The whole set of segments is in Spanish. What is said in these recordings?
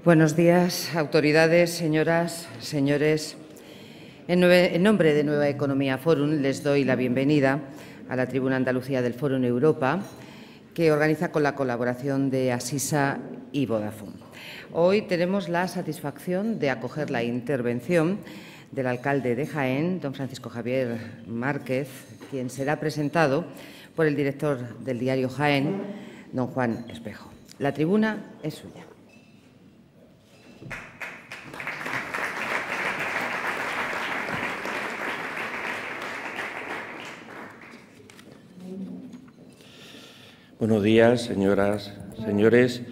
Buenos días, autoridades, señoras, señores. En nombre de Nueva Economía Forum les doy la bienvenida a la Tribuna Andalucía del Fórum Europa, que organiza con la colaboración de Asisa y Vodafone. Hoy tenemos la satisfacción de acoger la intervención del alcalde de Jaén, don Francisco Javier Márquez, quien será presentado por el director del diario Jaén, don Juan Espejo. La tribuna es suya. Buenos días, señoras, señores.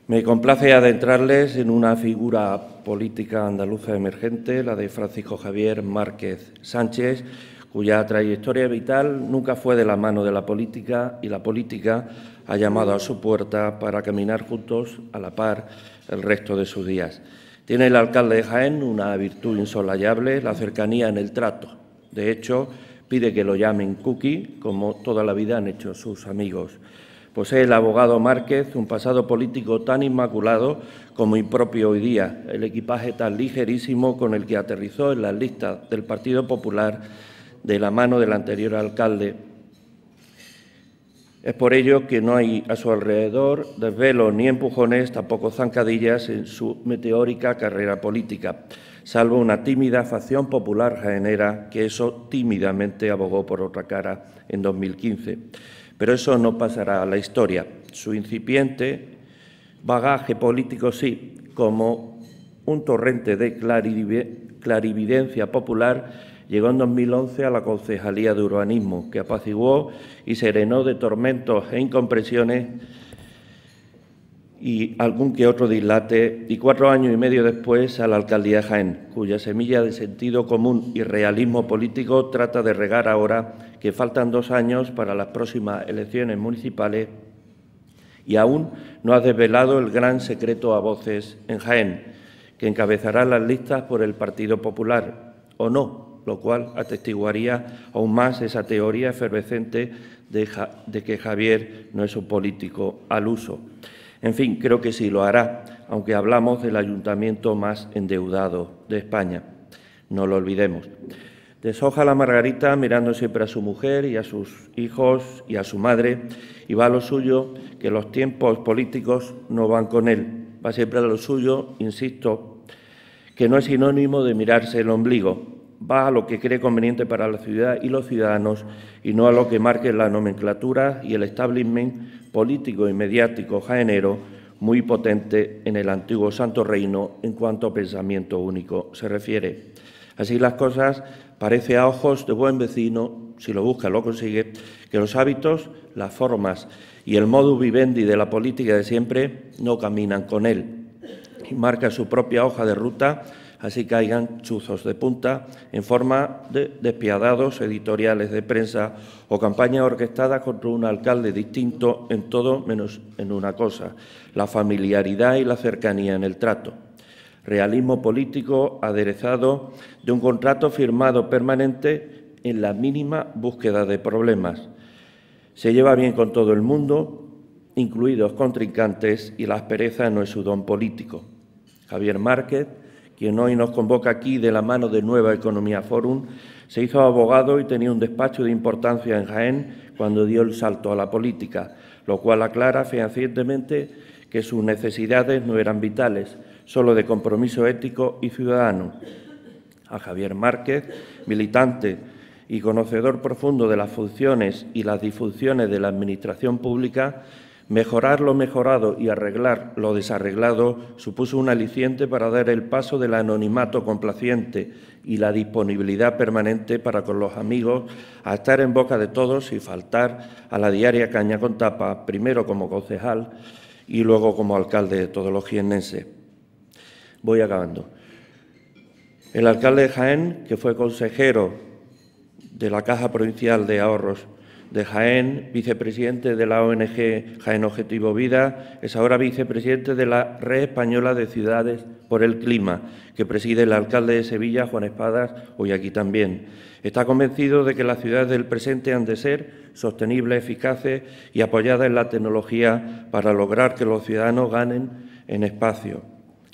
Me complace adentrarles en una figura política andaluza emergente, la de Francisco Javier Márquez Sánchez, cuya trayectoria vital nunca fue de la mano de la política y la política ha llamado a su puerta para caminar juntos a la par el resto de sus días. Tiene el alcalde de Jaén una virtud insolayable, la cercanía en el trato. De hecho, pide que lo llamen Cookie, como toda la vida han hecho sus amigos. Posee el abogado Márquez un pasado político tan inmaculado como impropio hoy día, el equipaje tan ligerísimo con el que aterrizó en las listas del Partido Popular de la mano del anterior alcalde. Es por ello que no hay a su alrededor desvelos ni empujones, tampoco zancadillas en su meteórica carrera política, salvo una tímida facción popular jaenera que eso tímidamente abogó por otra cara en 2015. Pero eso no pasará a la historia. Su incipiente bagaje político sí, como un torrente de clarividencia popular, llegó en 2011 a la Concejalía de Urbanismo, que apaciguó y serenó de tormentos e incomprensiones y algún que otro dislate, y 4 años y medio después a la alcaldía de Jaén, cuya semilla de sentido común y realismo político trata de regar ahora que faltan 2 años para las próximas elecciones municipales y aún no ha desvelado el gran secreto a voces en Jaén, que encabezará las listas por el Partido Popular, o no, lo cual atestiguaría aún más esa teoría efervescente de que Javier no es un político al uso. En fin, creo que sí lo hará, aunque hablamos del ayuntamiento más endeudado de España. No lo olvidemos. Deshoja la margarita mirando siempre a su mujer y a sus hijos y a su madre, y va a lo suyo, que los tiempos políticos no van con él. Va siempre a lo suyo, insisto, que no es sinónimo de mirarse el ombligo. Va a lo que cree conveniente para la ciudad y los ciudadanos y no a lo que marque la nomenclatura y el establishment político y mediático jaenero muy potente en el antiguo Santo Reino en cuanto a pensamiento único se refiere. Así las cosas, parece a ojos de buen vecino, si lo busca lo consigue, que los hábitos, las formas y el modus vivendi de la política de siempre no caminan con él y marca su propia hoja de ruta, así caigan chuzos de punta en forma de despiadados editoriales de prensa o campañas orquestadas contra un alcalde distinto en todo menos en una cosa, la familiaridad y la cercanía en el trato. Realismo político aderezado de un contrato firmado permanente en la mínima búsqueda de problemas. Se lleva bien con todo el mundo, incluidos contrincantes, y la aspereza no es su don político. Javier Márquez, quien hoy nos convoca aquí de la mano de Nueva Economía Forum, se hizo abogado y tenía un despacho de importancia en Jaén cuando dio el salto a la política, lo cual aclara fehacientemente que sus necesidades no eran vitales, solo de compromiso ético y ciudadano. A Javier Márquez, militante y conocedor profundo de las funciones y las disfunciones de la Administración pública, mejorar lo mejorado y arreglar lo desarreglado supuso un aliciente para dar el paso del anonimato complaciente y la disponibilidad permanente para con los amigos a estar en boca de todos sin faltar a la diaria caña con tapa, primero como concejal y luego como alcalde de todos los jiennenses. Voy acabando. El alcalde de Jaén, que fue consejero de la Caja Provincial de Ahorros de Jaén, vicepresidente de la ONG Jaén Objetivo Vida, es ahora vicepresidente de la Red Española de Ciudades por el Clima, que preside el alcalde de Sevilla, Juan Espadas, hoy aquí también. Está convencido de que las ciudades del presente han de ser sostenibles, eficaces y apoyadas en la tecnología para lograr que los ciudadanos ganen en espacio.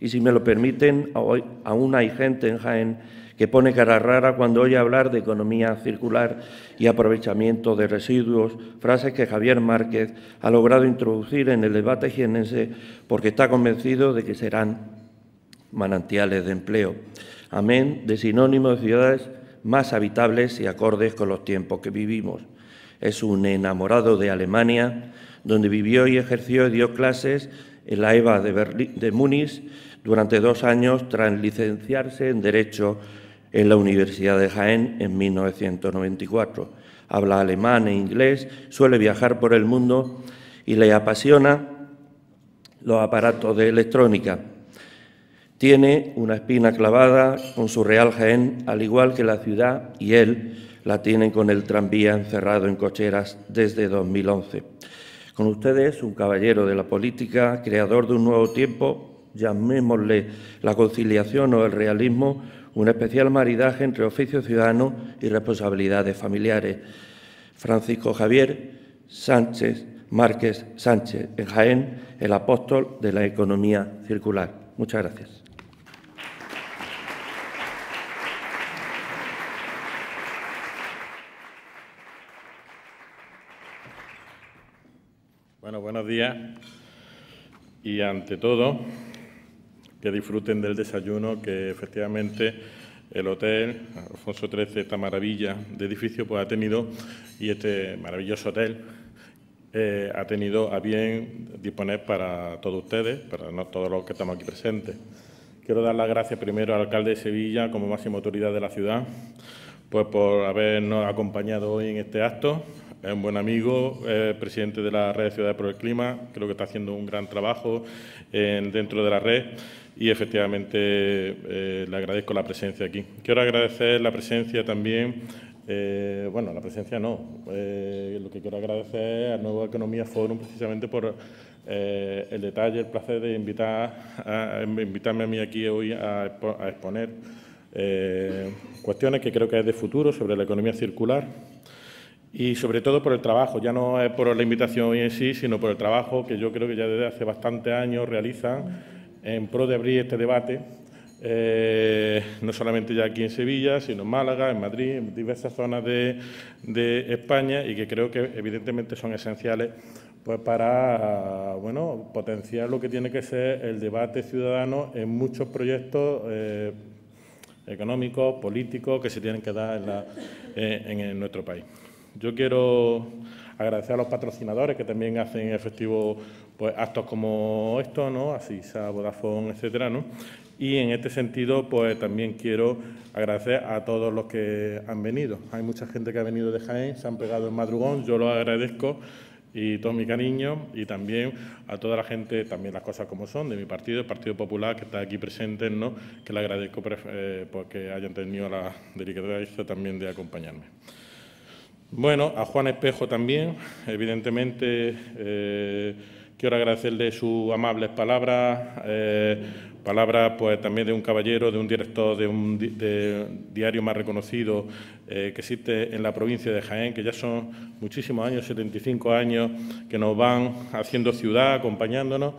Y si me lo permiten, hoy aún hay gente en Jaén que pone cara rara cuando oye hablar de economía circular y aprovechamiento de residuos, frases que Javier Márquez ha logrado introducir en el debate jienense porque está convencido de que serán manantiales de empleo. Amén de sinónimo de ciudades más habitables y acordes con los tiempos que vivimos. Es un enamorado de Alemania, donde vivió y ejerció y dio clases en la EBA de Múnich durante 2 años tras licenciarse en Derecho en la Universidad de Jaén en 1994. Habla alemán e inglés, suele viajar por el mundo y le apasiona los aparatos de electrónica. Tiene una espina clavada con su Real Jaén, al igual que la ciudad y él la tienen con el tranvía encerrado en cocheras desde 2011. Con ustedes, un caballero de la política, creador de un nuevo tiempo, llamémosle la conciliación o el realismo, un especial maridaje entre oficio ciudadano y responsabilidades familiares. Francisco Javier Sánchez Márquez Sánchez, en Jaén, el apóstol de la economía circular. Muchas gracias. Bueno, buenos días y ante todo que disfruten del desayuno que efectivamente el hotel Alfonso XIII, esta maravilla de edificio, pues ha tenido, y este maravilloso hotel ha tenido a bien disponer para todos ustedes, para todos los que estamos aquí presentes. Quiero dar las gracias primero al alcalde de Sevilla, como máxima autoridad de la ciudad, pues por habernos acompañado hoy en este acto. Es un buen amigo, presidente de la Red de Ciudades por el Clima, creo que está haciendo un gran trabajo dentro de la red y efectivamente le agradezco la presencia aquí. Quiero agradecer la presencia también, la presencia no, lo que quiero agradecer es al Nueva Economía Forum precisamente por el detalle, el placer de invitarme a mí aquí hoy a exponer cuestiones que creo que es de futuro sobre la economía circular. Y sobre todo por el trabajo, ya no es por la invitación hoy en sí, sino por el trabajo que yo creo que ya desde hace bastantes años realizan en pro de abrir este debate, no solamente ya aquí en Sevilla, sino en Málaga, en Madrid, en diversas zonas de España y que creo que evidentemente son esenciales pues para potenciar lo que tiene que ser el debate ciudadano en muchos proyectos económicos, políticos que se tienen que dar en nuestro país. Yo quiero agradecer a los patrocinadores que también hacen efectivo pues, actos como estos, ¿no? Asisa, Vodafone, etcétera, ¿no? Y en este sentido, pues también quiero agradecer a todos los que han venido. Hay mucha gente que ha venido de Jaén, se han pegado el madrugón, yo lo agradezco y todo mi cariño, y también a toda la gente, también las cosas como son, de mi partido, el Partido Popular, que está aquí presente, ¿no? Que le agradezco porque hayan tenido la delicadeza también de acompañarme. Bueno, a Juan Espejo también, evidentemente, quiero agradecerle sus amables palabras, palabras pues también de un caballero, de un director de un diario más reconocido que existe en la provincia de Jaén, que ya son muchísimos años, 75 años, que nos van haciendo ciudad, acompañándonos.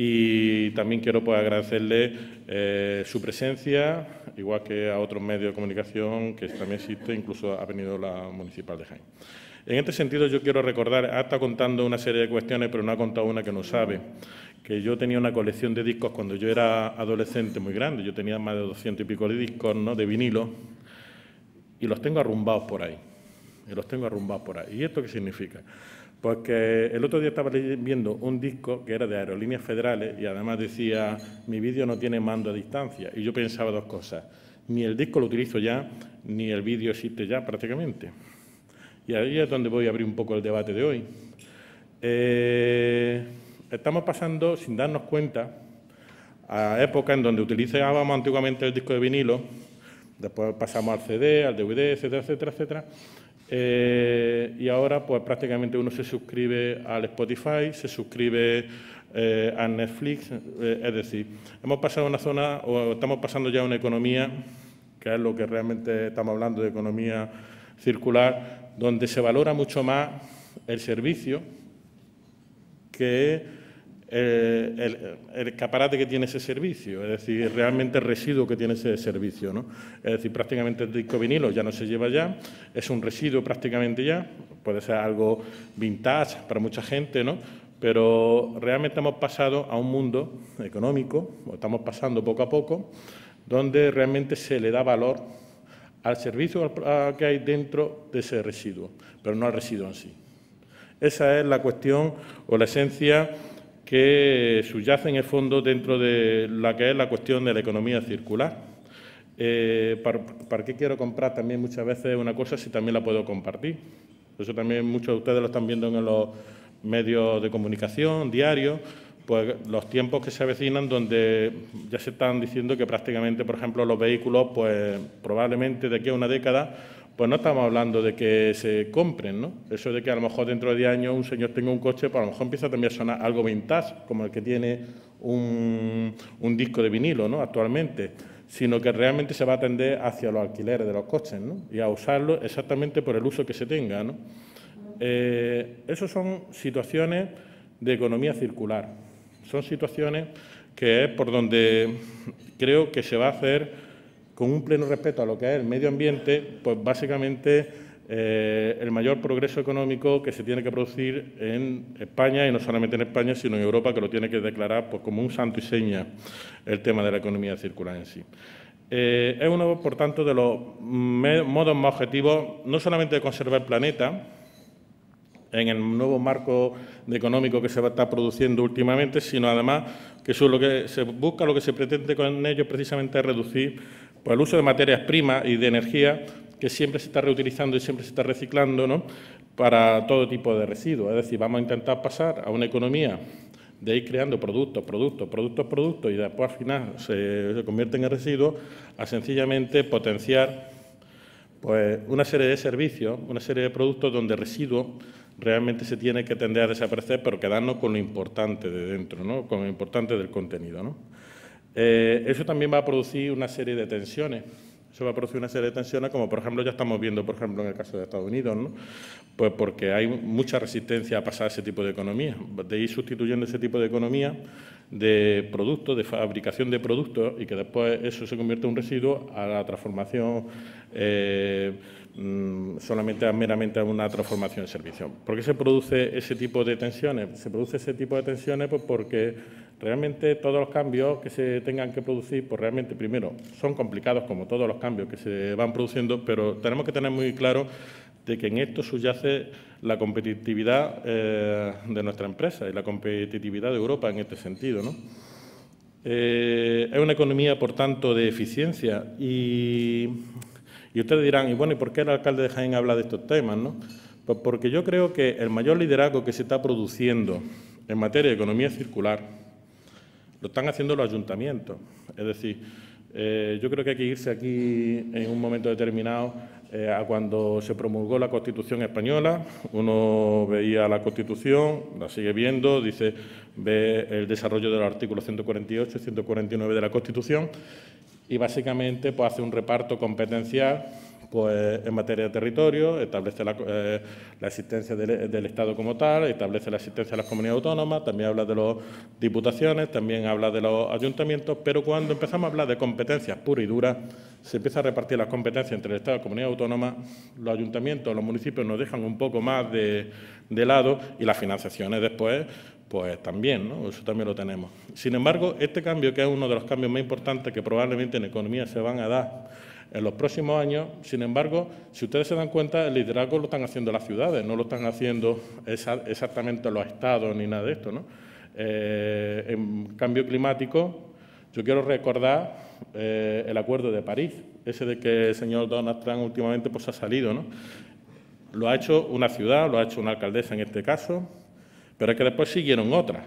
Y también quiero pues, agradecerle su presencia, igual que a otros medios de comunicación que también existe, incluso ha venido la Municipal de Jaén. En este sentido, yo quiero recordar, ha estado contando una serie de cuestiones, pero no ha contado una que no sabe, que yo tenía una colección de discos cuando yo era adolescente muy grande, yo tenía más de 200 y pico de discos, ¿no?, de vinilo, y los tengo arrumbados por ahí. ¿Y esto qué significa? Pues que el otro día estaba viendo un disco que era de Aerolíneas Federales y además decía, mi vídeo no tiene mando a distancia. Y yo pensaba dos cosas, ni el disco lo utilizo ya, ni el vídeo existe ya prácticamente. Y ahí es donde voy a abrir un poco el debate de hoy. Estamos pasando, sin darnos cuenta, a épocas en donde utilizábamos antiguamente el disco de vinilo, después pasamos al CD, al DVD, etcétera, etcétera, etcétera. Y ahora pues prácticamente uno se suscribe al Spotify, se suscribe a Netflix, es decir, hemos pasado a una zona, o estamos pasando ya a una economía, que es lo que realmente estamos hablando de economía circular, donde se valora mucho más el servicio que el escaparate que tiene ese servicio, es decir, realmente el residuo que tiene ese servicio, ¿no? Es decir, prácticamente el disco vinilo ya no se lleva ya, es un residuo prácticamente ya, puede ser algo vintage para mucha gente, ¿no? Pero realmente hemos pasado a un mundo económico, o estamos pasando poco a poco, donde realmente se le da valor al servicio que hay dentro de ese residuo, pero no al residuo en sí. Esa es la cuestión o la esencia que subyace en el fondo dentro de la que es la cuestión de la economía circular. ¿Para qué quiero comprar también muchas veces una cosa si también la puedo compartir? Eso también muchos de ustedes lo están viendo en los medios de comunicación, diarios, pues los tiempos que se avecinan donde ya se están diciendo que prácticamente, por ejemplo, los vehículos, pues probablemente de aquí a una década, pues no estamos hablando de que se compren, ¿no? Eso de que a lo mejor dentro de 10 años un señor tenga un coche, pues a lo mejor empieza también a sonar algo vintage, como el que tiene un disco de vinilo, ¿no? Actualmente, sino que realmente se va a tender hacia los alquileres de los coches, ¿no? Y a usarlo exactamente por el uso que se tenga, ¿no? Esas son situaciones de economía circular. Son situaciones que es por donde creo que se va a hacer con un pleno respeto a lo que es el medio ambiente, pues básicamente el mayor progreso económico que se tiene que producir en España, y no solamente en España, sino en Europa, que lo tiene que declarar pues, como un santo y seña el tema de la economía circular en sí. Es uno, por tanto, de los modos más objetivos, no solamente de conservar el planeta, en el nuevo marco económico que se va a estar produciendo últimamente, sino además que eso es lo que se busca, lo que se pretende con ello precisamente es reducir pues, el uso de materias primas y de energía que siempre se está reutilizando y siempre se está reciclando, ¿no? Para todo tipo de residuos. Es decir, vamos a intentar pasar a una economía de ir creando productos y después al final se convierten en residuos, a sencillamente potenciar pues, una serie de servicios, una serie de productos donde residuos realmente se tiene que tender a desaparecer, pero quedarnos con lo importante de dentro, ¿no? Con lo importante del contenido, ¿no? Eso también va a producir una serie de tensiones. Eso va a producir una serie de tensiones, como por ejemplo ya estamos viendo, por ejemplo, en el caso de Estados Unidos, ¿no? Pues porque hay mucha resistencia a pasar a ese tipo de economía, de ir sustituyendo ese tipo de economía de productos, de fabricación de productos, y que después eso se convierte en un residuo a la transformación solamente meramente a una transformación en servicio. ¿Por qué se produce ese tipo de tensiones? Se produce ese tipo de tensiones pues porque realmente todos los cambios que se tengan que producir, pues realmente primero son complicados como todos los cambios que se van produciendo, pero tenemos que tener muy claro de que en esto subyace la competitividad de nuestra empresa y la competitividad de Europa en este sentido, ¿no? Es una economía, por tanto, de eficiencia y ustedes dirán, y bueno, ¿y por qué el alcalde de Jaén habla de estos temas, no? Pues porque yo creo que el mayor liderazgo que se está produciendo en materia de economía circular lo están haciendo los ayuntamientos. Es decir, yo creo que hay que irse aquí en un momento determinado a cuando se promulgó la Constitución española. Uno veía la Constitución, la sigue viendo, dice, ve el desarrollo de los artículos 148 y 149 de la Constitución y básicamente pues, hace un reparto competencial pues, en materia de territorio, establece la existencia del Estado como tal, establece la existencia de las comunidades autónomas, también habla de las diputaciones, también habla de los ayuntamientos, pero cuando empezamos a hablar de competencias puras y duras, se empieza a repartir las competencias entre el Estado y las comunidades autónomas, los ayuntamientos, los municipios nos dejan un poco más de lado y las financiaciones después pues también, ¿no? Eso también lo tenemos. Sin embargo, este cambio, que es uno de los cambios más importantes que probablemente en economía se van a dar en los próximos años, sin embargo, si ustedes se dan cuenta, el liderazgo lo están haciendo las ciudades, no lo están haciendo exactamente los estados ni nada de esto, ¿no? En cambio climático, yo quiero recordar el Acuerdo de París, ese de que el señor Donald Trump últimamente pues, ha salido, ¿no? Lo ha hecho una ciudad, lo ha hecho una alcaldesa en este caso, pero es que después siguieron otras,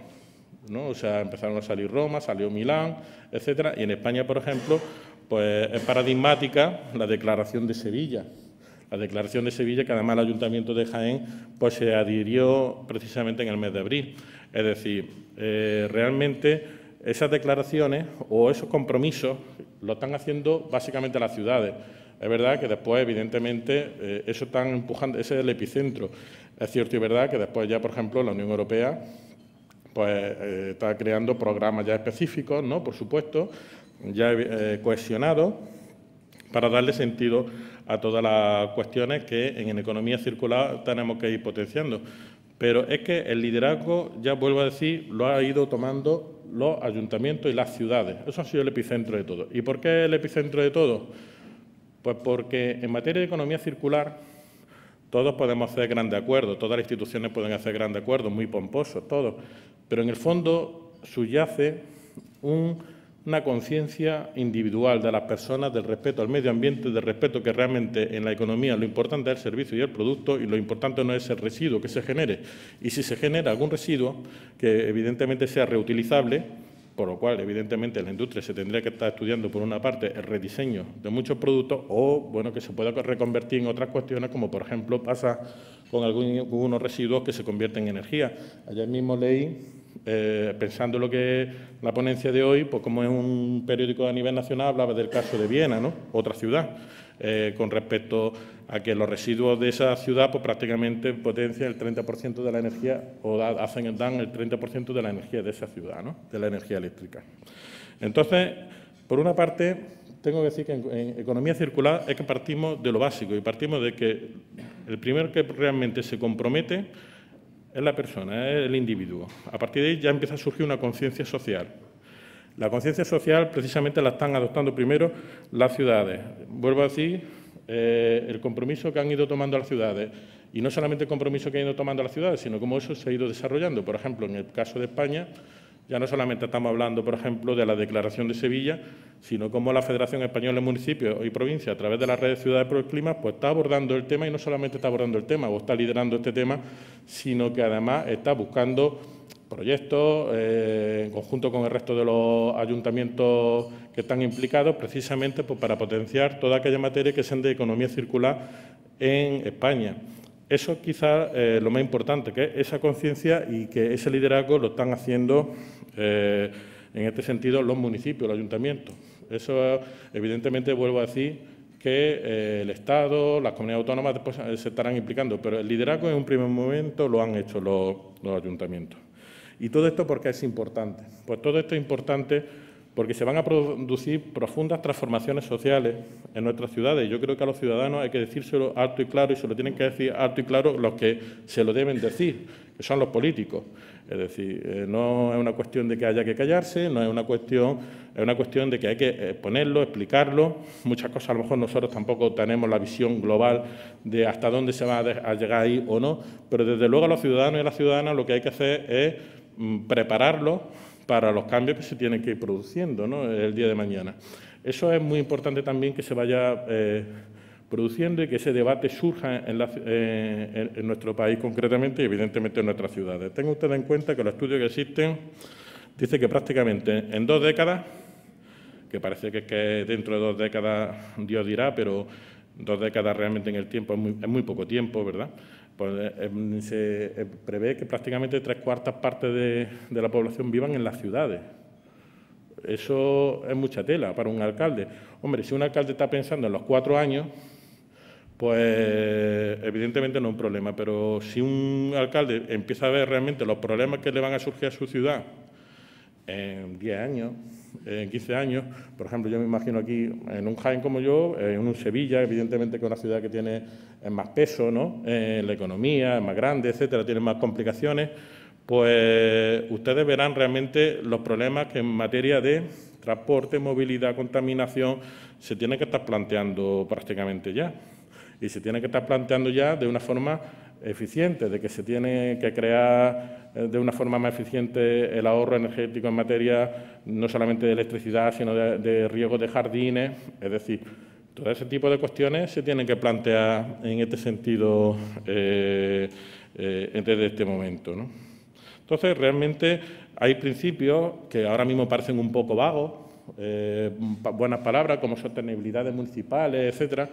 ¿no? O sea, empezaron a salir Roma, salió Milán, etcétera, y en España, por ejemplo, pues es paradigmática la Declaración de Sevilla. La Declaración de Sevilla, que además el Ayuntamiento de Jaén pues se adhirió precisamente en el mes de abril. Es decir, realmente esas declaraciones o esos compromisos lo están haciendo básicamente las ciudades. Es verdad que después, evidentemente, eso están empujando, ese es el epicentro. Es cierto y verdad que después ya, por ejemplo, la Unión Europea pues está creando programas ya específicos, ¿no? Por supuesto, ya cohesionados, para darle sentido a todas las cuestiones que en economía circular tenemos que ir potenciando. Pero es que el liderazgo, ya vuelvo a decir, lo ha ido tomando los ayuntamientos y las ciudades. Eso ha sido el epicentro de todo. ¿Y por qué el epicentro de todo? Pues porque en materia de economía circular todos podemos hacer grandes acuerdos, todas las instituciones pueden hacer grandes acuerdos, muy pomposos, todos. Pero en el fondo subyace una conciencia individual de las personas del respeto al medio ambiente, del respeto que realmente en la economía lo importante es el servicio y el producto y lo importante no es el residuo que se genere. Y si se genera algún residuo que evidentemente sea reutilizable, por lo cual evidentemente la industria se tendría que estar estudiando por una parte el rediseño de muchos productos o bueno que se pueda reconvertir en otras cuestiones como por ejemplo pasa con algunos residuos que se convierten en energía. Ayer mismo leí, pensando en lo que es la ponencia de hoy, pues como es un periódico a nivel nacional, hablaba del caso de Viena, ¿no? Otra ciudad, con respecto a que los residuos de esa ciudad pues prácticamente potencian el 30% de la energía o dan el 30% de la energía de esa ciudad, ¿no? De la energía eléctrica. Entonces, por una parte, tengo que decir que en economía circular es que partimos de lo básico y partimos de que el primero que realmente se compromete es la persona, es el individuo. A partir de ahí ya empieza a surgir una conciencia social. La conciencia social precisamente la están adoptando primero las ciudades. Vuelvo a decir, el compromiso que han ido tomando las ciudades, y no solamente el compromiso que han ido tomando las ciudades, sino cómo eso se ha ido desarrollando. Por ejemplo, en el caso de España, ya no solamente estamos hablando, por ejemplo, de la Declaración de Sevilla, sino cómo la Federación Española de Municipios y Provincias, a través de las redes Ciudades por el Clima, pues está abordando el tema, y no solamente está abordando el tema o está liderando este tema, sino que además está buscando proyectos en conjunto con el resto de los ayuntamientos que están implicados, precisamente pues, para potenciar toda aquella materia que sean de economía circular en España. Eso quizás lo más importante, que es esa conciencia y que ese liderazgo lo están haciendo, en este sentido, los municipios, los ayuntamientos. Eso, evidentemente, vuelvo a decir que el Estado, las comunidades autónomas después se estarán implicando, pero el liderazgo en un primer momento lo han hecho los ayuntamientos. ¿Y todo esto por qué es importante? Pues todo esto es importante porque se van a producir profundas transformaciones sociales en nuestras ciudades. Yo creo que a los ciudadanos hay que decírselo alto y claro, y se lo tienen que decir alto y claro los que se lo deben decir, que son los políticos. Es decir, no es una cuestión de que haya que callarse, no es una cuestión de que hay que ponerlo, explicarlo. Muchas cosas a lo mejor nosotros tampoco tenemos la visión global de hasta dónde se va a llegar ahí o no, pero desde luego a los ciudadanos y a las ciudadanas lo que hay que hacer es prepararlos para los cambios que se tienen que ir produciendo, ¿no? El día de mañana. Eso es muy importante también que se vaya produciendo y que ese debate surja en nuestro país concretamente y evidentemente en nuestras ciudades. Tengan ustedes en cuenta que los estudios que existen dicen que prácticamente en 2 décadas, que parece que dentro de 2 décadas Dios dirá, pero 2 décadas realmente en el tiempo es muy poco tiempo, ¿verdad? Pues se prevé que prácticamente 3/4 partes de la población vivan en las ciudades. Eso es mucha tela para un alcalde. Hombre, si un alcalde está pensando en los 4 años, pues evidentemente no es un problema, pero si un alcalde empieza a ver realmente los problemas que le van a surgir a su ciudad en 10 años, en 15 años, por ejemplo, yo me imagino aquí en un Jaén como yo, en un Sevilla, evidentemente que es una ciudad que tiene más peso, ¿no? En la economía, es más grande, etcétera, tiene más complicaciones, pues ustedes verán realmente los problemas que en materia de transporte, movilidad, contaminación, se tienen que estar planteando prácticamente ya. Y se tiene que estar planteando ya de una forma eficiente, de que se tiene que crear de una forma más eficiente el ahorro energético en materia no solamente de electricidad, sino de riego de jardines. Es decir, todo ese tipo de cuestiones se tienen que plantear en este sentido desde este momento, ¿no? Entonces, realmente hay principios que ahora mismo parecen un poco vagos, buenas palabras como sostenibilidades municipales, etcétera,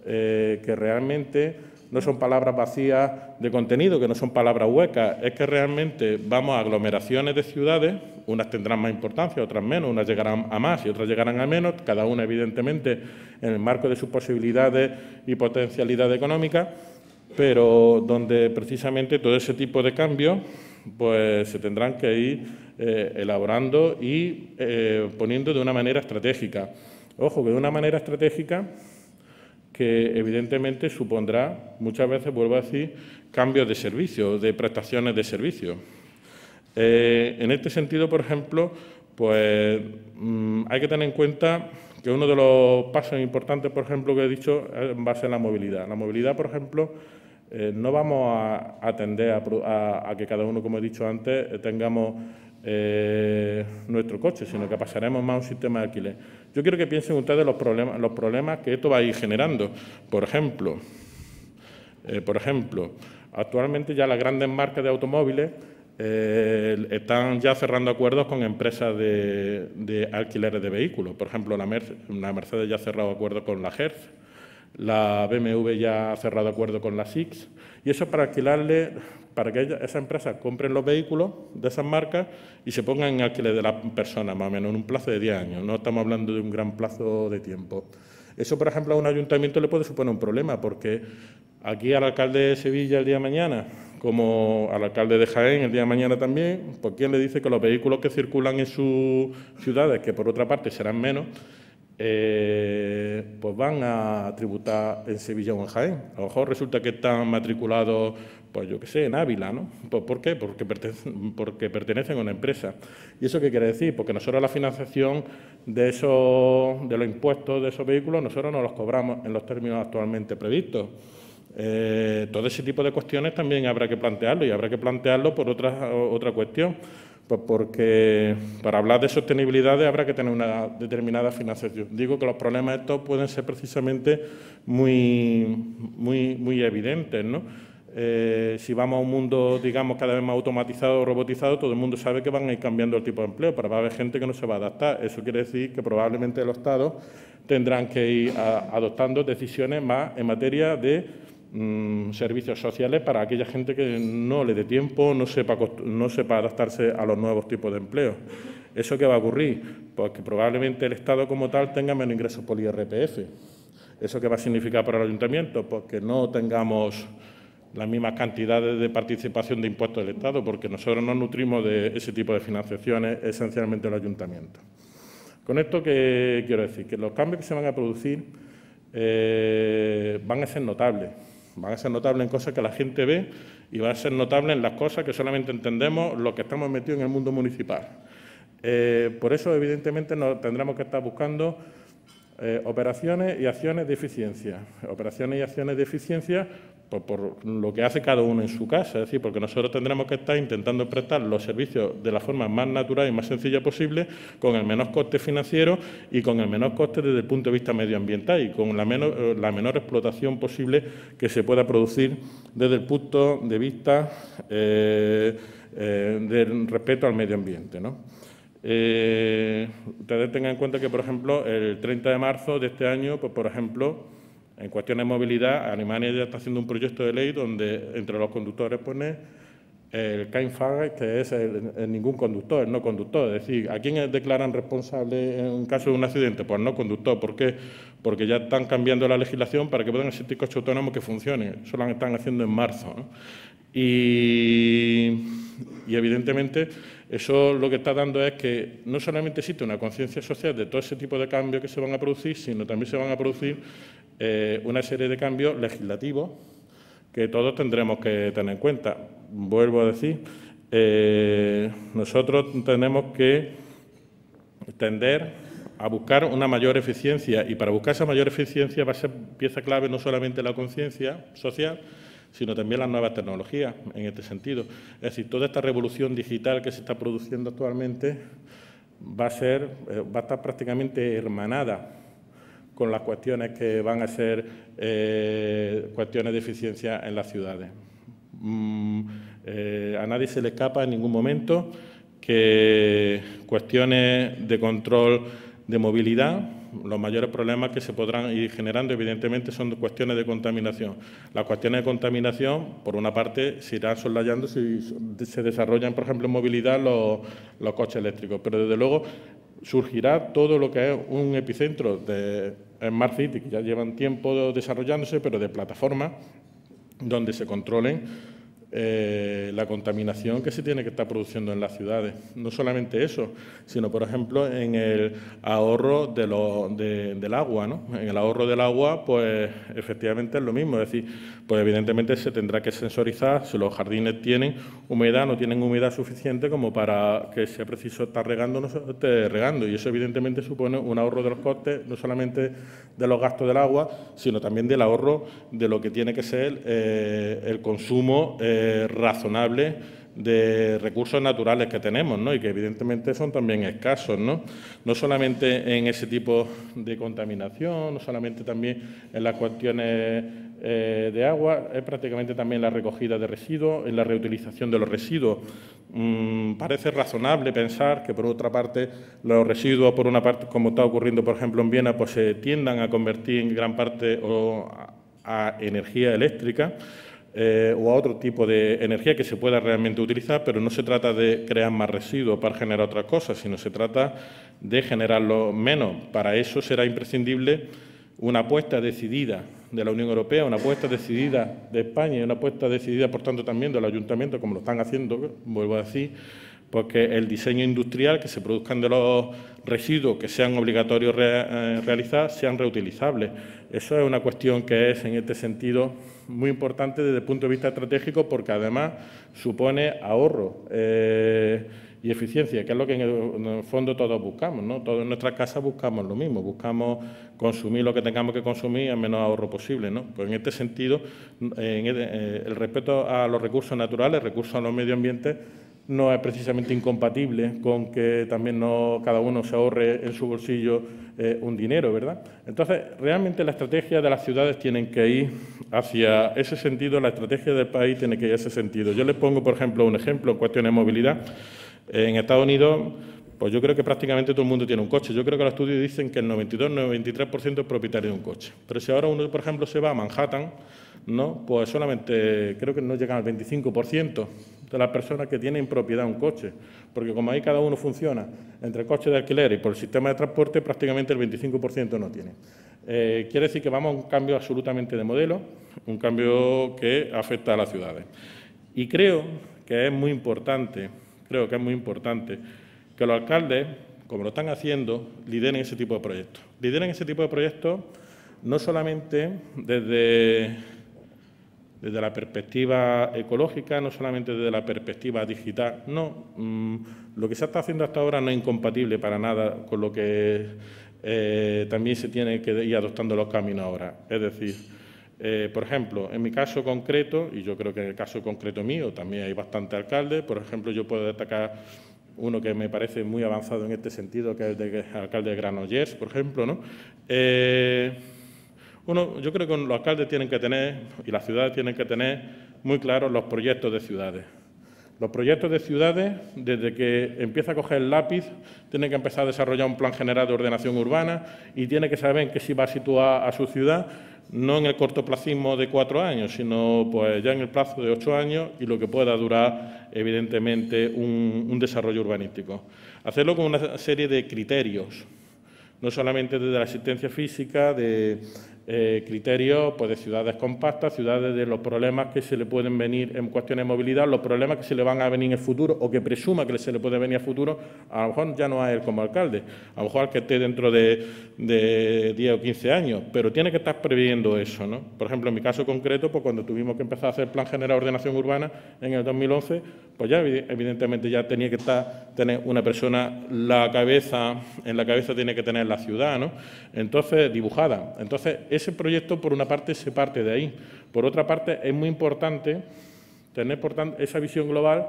que realmente no son palabras vacías de contenido, que no son palabras huecas, es que realmente vamos a aglomeraciones de ciudades, unas tendrán más importancia, otras menos, unas llegarán a más y otras llegarán a menos, cada una evidentemente en el marco de sus posibilidades y potencialidad económica, pero donde precisamente todo ese tipo de cambios pues se tendrán que ir elaborando y poniendo de una manera estratégica. Ojo, que de una manera estratégica que evidentemente supondrá, muchas veces, vuelvo a decir, cambios de servicios, de prestaciones de servicios. En este sentido, por ejemplo, pues hay que tener en cuenta que uno de los pasos importantes, por ejemplo, que he dicho, va a ser la movilidad. La movilidad, por ejemplo, no vamos a tender a que cada uno, como he dicho antes, tengamos nuestro coche, sino que pasaremos más a un sistema de alquiler. Yo quiero que piensen ustedes los problemas que esto va a ir generando. Por ejemplo, actualmente ya las grandes marcas de automóviles están ya cerrando acuerdos con empresas de alquileres de vehículos. Por ejemplo, la Mercedes ya ha cerrado acuerdos con la Hertz, la BMW ya ha cerrado acuerdo con la Sixt, y eso para alquilarle, para que esas empresas compren los vehículos de esas marcas y se pongan en alquiler de las personas, más o menos en un plazo de 10 años. No estamos hablando de un gran plazo de tiempo. Eso, por ejemplo, a un ayuntamiento le puede suponer un problema, porque aquí al alcalde de Sevilla el día de mañana, como al alcalde de Jaén el día de mañana también, pues ¿quién le dice que los vehículos que circulan en sus ciudades, que por otra parte serán menos, pues van a tributar en Sevilla o en Jaén? A lo mejor resulta que están matriculados, pues yo qué sé, en Ávila, ¿no? Pues, ¿por qué? Porque pertenecen a una empresa. ¿Y eso qué quiere decir? Porque nosotros la financiación de los impuestos de esos vehículos, nosotros no los cobramos en los términos actualmente previstos. Todo ese tipo de cuestiones también habrá que plantearlo, y habrá que plantearlo por otra cuestión. Pues porque para hablar de sostenibilidad habrá que tener una determinada financiación. Digo que los problemas estos pueden ser precisamente muy evidentes, ¿no? Si vamos a un mundo, digamos, cada vez más automatizado o robotizado, todo el mundo sabe que van a ir cambiando el tipo de empleo, pero va a haber gente que no se va a adaptar. Eso quiere decir que probablemente los Estados tendrán que ir adoptando decisiones más en materia de servicios sociales para aquella gente que no le dé tiempo, no sepa adaptarse a los nuevos tipos de empleo. ¿Eso qué va a ocurrir? Pues que probablemente el Estado como tal tenga menos ingresos por IRPF. ¿Eso qué va a significar para el ayuntamiento? Pues que no tengamos las mismas cantidades de participación de impuestos del Estado, porque nosotros nos nutrimos de ese tipo de financiaciones esencialmente el ayuntamiento. Con esto, ¿qué quiero decir? Que los cambios que se van a producir van a ser notables. Van a ser notables en cosas que la gente ve y van a ser notables en las cosas que solamente entendemos los que estamos metidos en el mundo municipal. Por eso, evidentemente, tendremos que estar buscando operaciones y acciones de eficiencia. Operaciones y acciones de eficiencia por lo que hace cada uno en su casa, es decir, porque nosotros tendremos que estar intentando prestar los servicios de la forma más natural y más sencilla posible, con el menor coste financiero y con el menor coste desde el punto de vista medioambiental y con la menor explotación posible que se pueda producir desde el punto de vista del respeto al medio ambiente, ¿no? Ustedes tengan en cuenta que, por ejemplo, el 30 de marzo de este año, pues, por ejemplo, en cuestiones de movilidad, Alemania ya está haciendo un proyecto de ley donde entre los conductores pone el kein Fahrer, que es el ningún conductor, el no conductor. Es decir, ¿a quién declaran responsable en caso de un accidente? Pues no conductor. ¿Por qué? Porque ya están cambiando la legislación para que puedan existir coches autónomos que funcionen. Eso lo están haciendo en marzo, ¿no? Y evidentemente eso lo que está dando es que no solamente existe una conciencia social de todo ese tipo de cambios que se van a producir, sino también se van a producir una serie de cambios legislativos que todos tendremos que tener en cuenta. Vuelvo a decir, nosotros tenemos que tender a buscar una mayor eficiencia, y para buscar esa mayor eficiencia va a ser pieza clave no solamente la conciencia social, sino también las nuevas tecnologías en este sentido. Es decir, toda esta revolución digital que se está produciendo actualmente va a estar prácticamente hermanada con las cuestiones que van a ser cuestiones de eficiencia en las ciudades. A nadie se le escapa en ningún momento que cuestiones de control de movilidad, los mayores problemas que se podrán ir generando, evidentemente, son cuestiones de contaminación. Las cuestiones de contaminación, por una parte, se irán soslayando si se desarrollan, por ejemplo, en movilidad los coches eléctricos, pero desde luego surgirá todo lo que es un epicentro de Smart City, que ya llevan tiempo desarrollándose, pero de plataformas donde se controlen la contaminación que se tiene que estar produciendo en las ciudades. No solamente eso, sino, por ejemplo, en el ahorro del agua, ¿no? En el ahorro del agua, pues, efectivamente es lo mismo. Es decir, pues, evidentemente se tendrá que sensorizar si los jardines tienen humedad, no tienen humedad suficiente como para que sea preciso estar regando o no se esté regando. Y eso, evidentemente, supone un ahorro de los costes, no solamente de los gastos del agua, sino también del ahorro de lo que tiene que ser el consumo razonable de recursos naturales que tenemos, ¿no? Y que evidentemente son también escasos, ¿no? No solamente en ese tipo de contaminación, no solamente también en las cuestiones de agua, es prácticamente también la recogida de residuos, en la reutilización de los residuos. Parece razonable pensar que, por otra parte, los residuos, por una parte, como está ocurriendo, por ejemplo, en Viena, pues se tiendan a convertir en gran parte a energía eléctrica, o a otro tipo de energía que se pueda realmente utilizar, pero no se trata de crear más residuos para generar otras cosas, sino se trata de generarlo menos. Para eso será imprescindible una apuesta decidida de la Unión Europea, una apuesta decidida de España y una apuesta decidida, por tanto, también del Ayuntamiento, como lo están haciendo, vuelvo a decir, porque el diseño industrial que se produzcan de los residuos que sean obligatorios realizar sean reutilizables. Eso es una cuestión que es, en este sentido, muy importante desde el punto de vista estratégico, porque además supone ahorro y eficiencia, que es lo que en el fondo todos buscamos, ¿no? Todos en nuestras casas buscamos lo mismo, buscamos consumir lo que tengamos que consumir al menos ahorro posible, ¿no? Pues en este sentido, el respeto a los recursos naturales, recursos a los medio ambiente, no es precisamente incompatible con que también cada uno se ahorre en su bolsillo un dinero, ¿verdad? Entonces, realmente la estrategia de las ciudades tienen que ir hacia ese sentido, la estrategia del país tiene que ir hacia ese sentido. Yo les pongo, por ejemplo, un ejemplo en cuestiones de movilidad. En Estados Unidos, pues yo creo que prácticamente todo el mundo tiene un coche. Yo creo que los estudios dicen que el 92-93% es propietario de un coche. Pero si ahora uno, por ejemplo, se va a Manhattan, ¿no? Pues solamente creo que no llegan al 25% de las personas que tienen propiedad un coche, porque como ahí cada uno funciona entre el coche de alquiler y por el sistema de transporte, prácticamente el 25% no tiene. Quiere decir que vamos a un cambio absolutamente de modelo, un cambio que afecta a las ciudades. Y creo que es muy importante que los alcaldes, como lo están haciendo, lideren ese tipo de proyectos. Lideren ese tipo de proyectos no solamente desde la perspectiva ecológica, no solamente desde la perspectiva digital, no. Lo que se está haciendo hasta ahora no es incompatible para nada con lo que también se tiene que ir adoptando los caminos ahora. Es decir, por ejemplo, en mi caso concreto, y yo creo que en el caso concreto mío también hay bastantes alcaldes, por ejemplo, yo puedo destacar uno que me parece muy avanzado en este sentido, que es el alcalde de Granollers, por ejemplo, ¿no? Yo creo que los alcaldes tienen que tener, y las ciudades tienen que tener, muy claros los proyectos de ciudades. Los proyectos de ciudades, desde que empieza a coger el lápiz, tiene que empezar a desarrollar un plan general de ordenación urbana y tiene que saber en qué se va a situar a su ciudad, no en el cortoplacismo de 4 años, sino pues ya en el plazo de 8 años y lo que pueda durar, evidentemente, un desarrollo urbanístico. Hacerlo con una serie de criterios, no solamente desde la existencia física, de criterios pues, de ciudades compactas, ciudades de los problemas que se le pueden venir en cuestiones de movilidad, los problemas que se le van a venir en el futuro o que presuma que se le puede venir a futuro, a lo mejor ya no a él como alcalde, a lo mejor al que esté dentro de 10 o 15 años, pero tiene que estar previendo eso, ¿no? Por ejemplo, en mi caso concreto, pues cuando tuvimos que empezar a hacer el Plan General de Ordenación Urbana en el 2011, pues ya evidentemente ya tenía que tener una persona en la cabeza tiene que tener la ciudad, ¿no? Entonces, dibujada. Entonces, ese proyecto, por una parte, se parte de ahí. Por otra parte, es muy importante tener esa visión global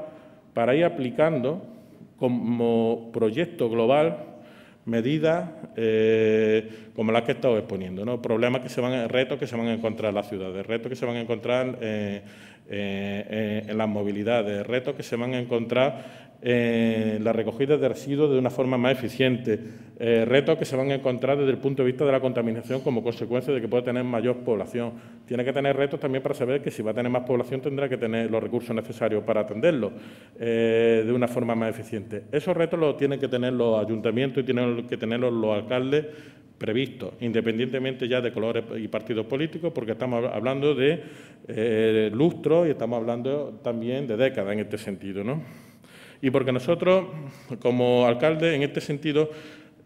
para ir aplicando como proyecto global medidas como las que he estado exponiendo, ¿no? Retos que se van a encontrar en las ciudades, retos que se van a encontrar en las movilidades, retos que se van a encontrar en la recogida de residuos de una forma más eficiente, retos que se van a encontrar desde el punto de vista de la contaminación como consecuencia de que puede tener mayor población. Tiene que tener retos también para saber que si va a tener más población tendrá que tener los recursos necesarios para atenderlo de una forma más eficiente. Esos retos los tienen que tener los ayuntamientos y tienen que tenerlos los alcaldes previstos, independientemente ya de colores y partidos políticos, porque estamos hablando de lustros y estamos hablando también de décadas en este sentido, ¿no? Y porque nosotros, como alcaldes, en este sentido,